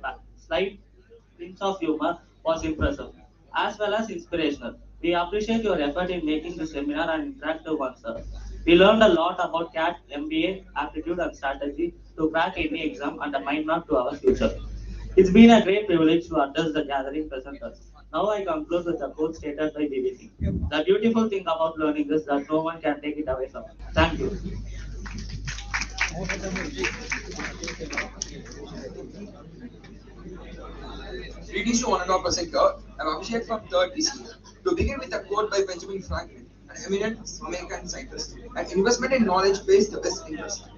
pinch of humor was impressive, as well as inspirational. We appreciate your effort in making this seminar an interactive one, sir. We learned a lot about CAT, MBA, aptitude and strategy to crack any exam and a mind map to our future. It's been a great privilege to address the gathering presenters. Now I conclude with a quote stated by BBC. The beautiful thing about learning is that no one can take it away from us. Thank you. Greetings to one and all present here. I'm Abhishek from 3rd DC. To begin with a quote by Benjamin Franklin, an eminent American scientist. An investment in knowledge pays the best interest.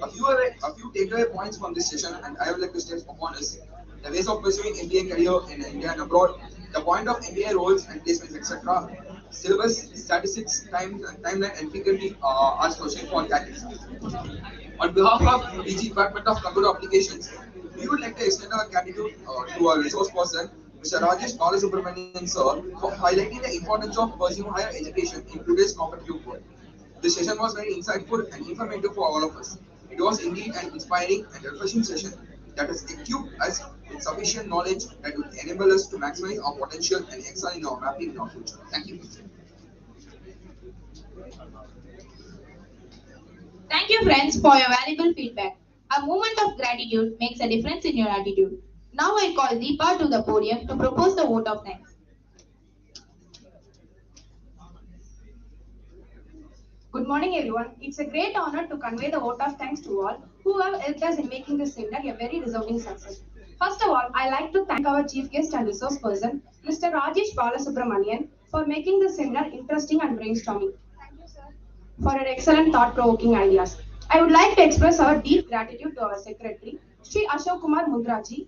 A few takeaway points from this session, and I would like to state upon is the ways of pursuing MBA career in India and abroad, the point of MBA roles and placements, etc. Syllabus, statistics, timeline, and frequently asked questions for candidates. On behalf of DG Department of Computer Applications, we would like to extend our gratitude to our resource person, Mr. Rajesh Balasubramanian, sir, for highlighting the importance of pursuing higher education in today's competitive world. This session was very insightful and informative for all of us. It was indeed an inspiring and refreshing session that has equipped us with sufficient knowledge that will enable us to maximize our potential and excel in our mapping in our future. Thank you. Thank you, friends, for your valuable feedback. A moment of gratitude makes a difference in your attitude. Now I call Deepa to the podium to propose the vote of thanks. Good morning, everyone. It's a great honor to convey the vote of thanks to all who have helped us in making this seminar a very resounding success. First of all, I'd like to thank our chief guest and resource person, Mr. Rajesh Balasubramanian, for making this seminar interesting and brainstorming. Thank you, sir, for your excellent thought-provoking ideas. I would like to express our deep gratitude to our secretary, Sri Ashok Kumar Mundraji,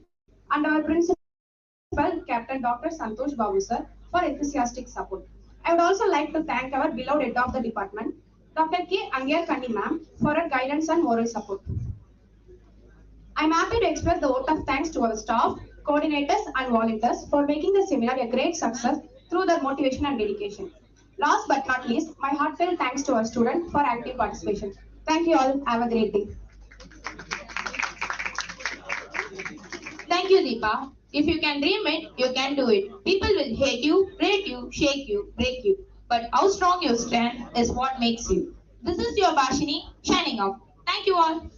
and our principal, Captain Dr. Santosh Babu, sir, for enthusiastic support. I would also like to thank our beloved head of the department, Dr. K. Angyar Kandi ma'am, for her guidance and moral support. I am happy to express the vote of thanks to our staff, coordinators and volunteers for making the seminar a great success through their motivation and dedication. Last but not least, my heartfelt thanks to our students for active participation. Thank you all. Have a great day. Thank you, Deepa. If you can dream it, you can do it. People will hate you, rate you, shake you, break you. But how strong you stand is what makes you. This is your Bashini, shining off. Thank you all.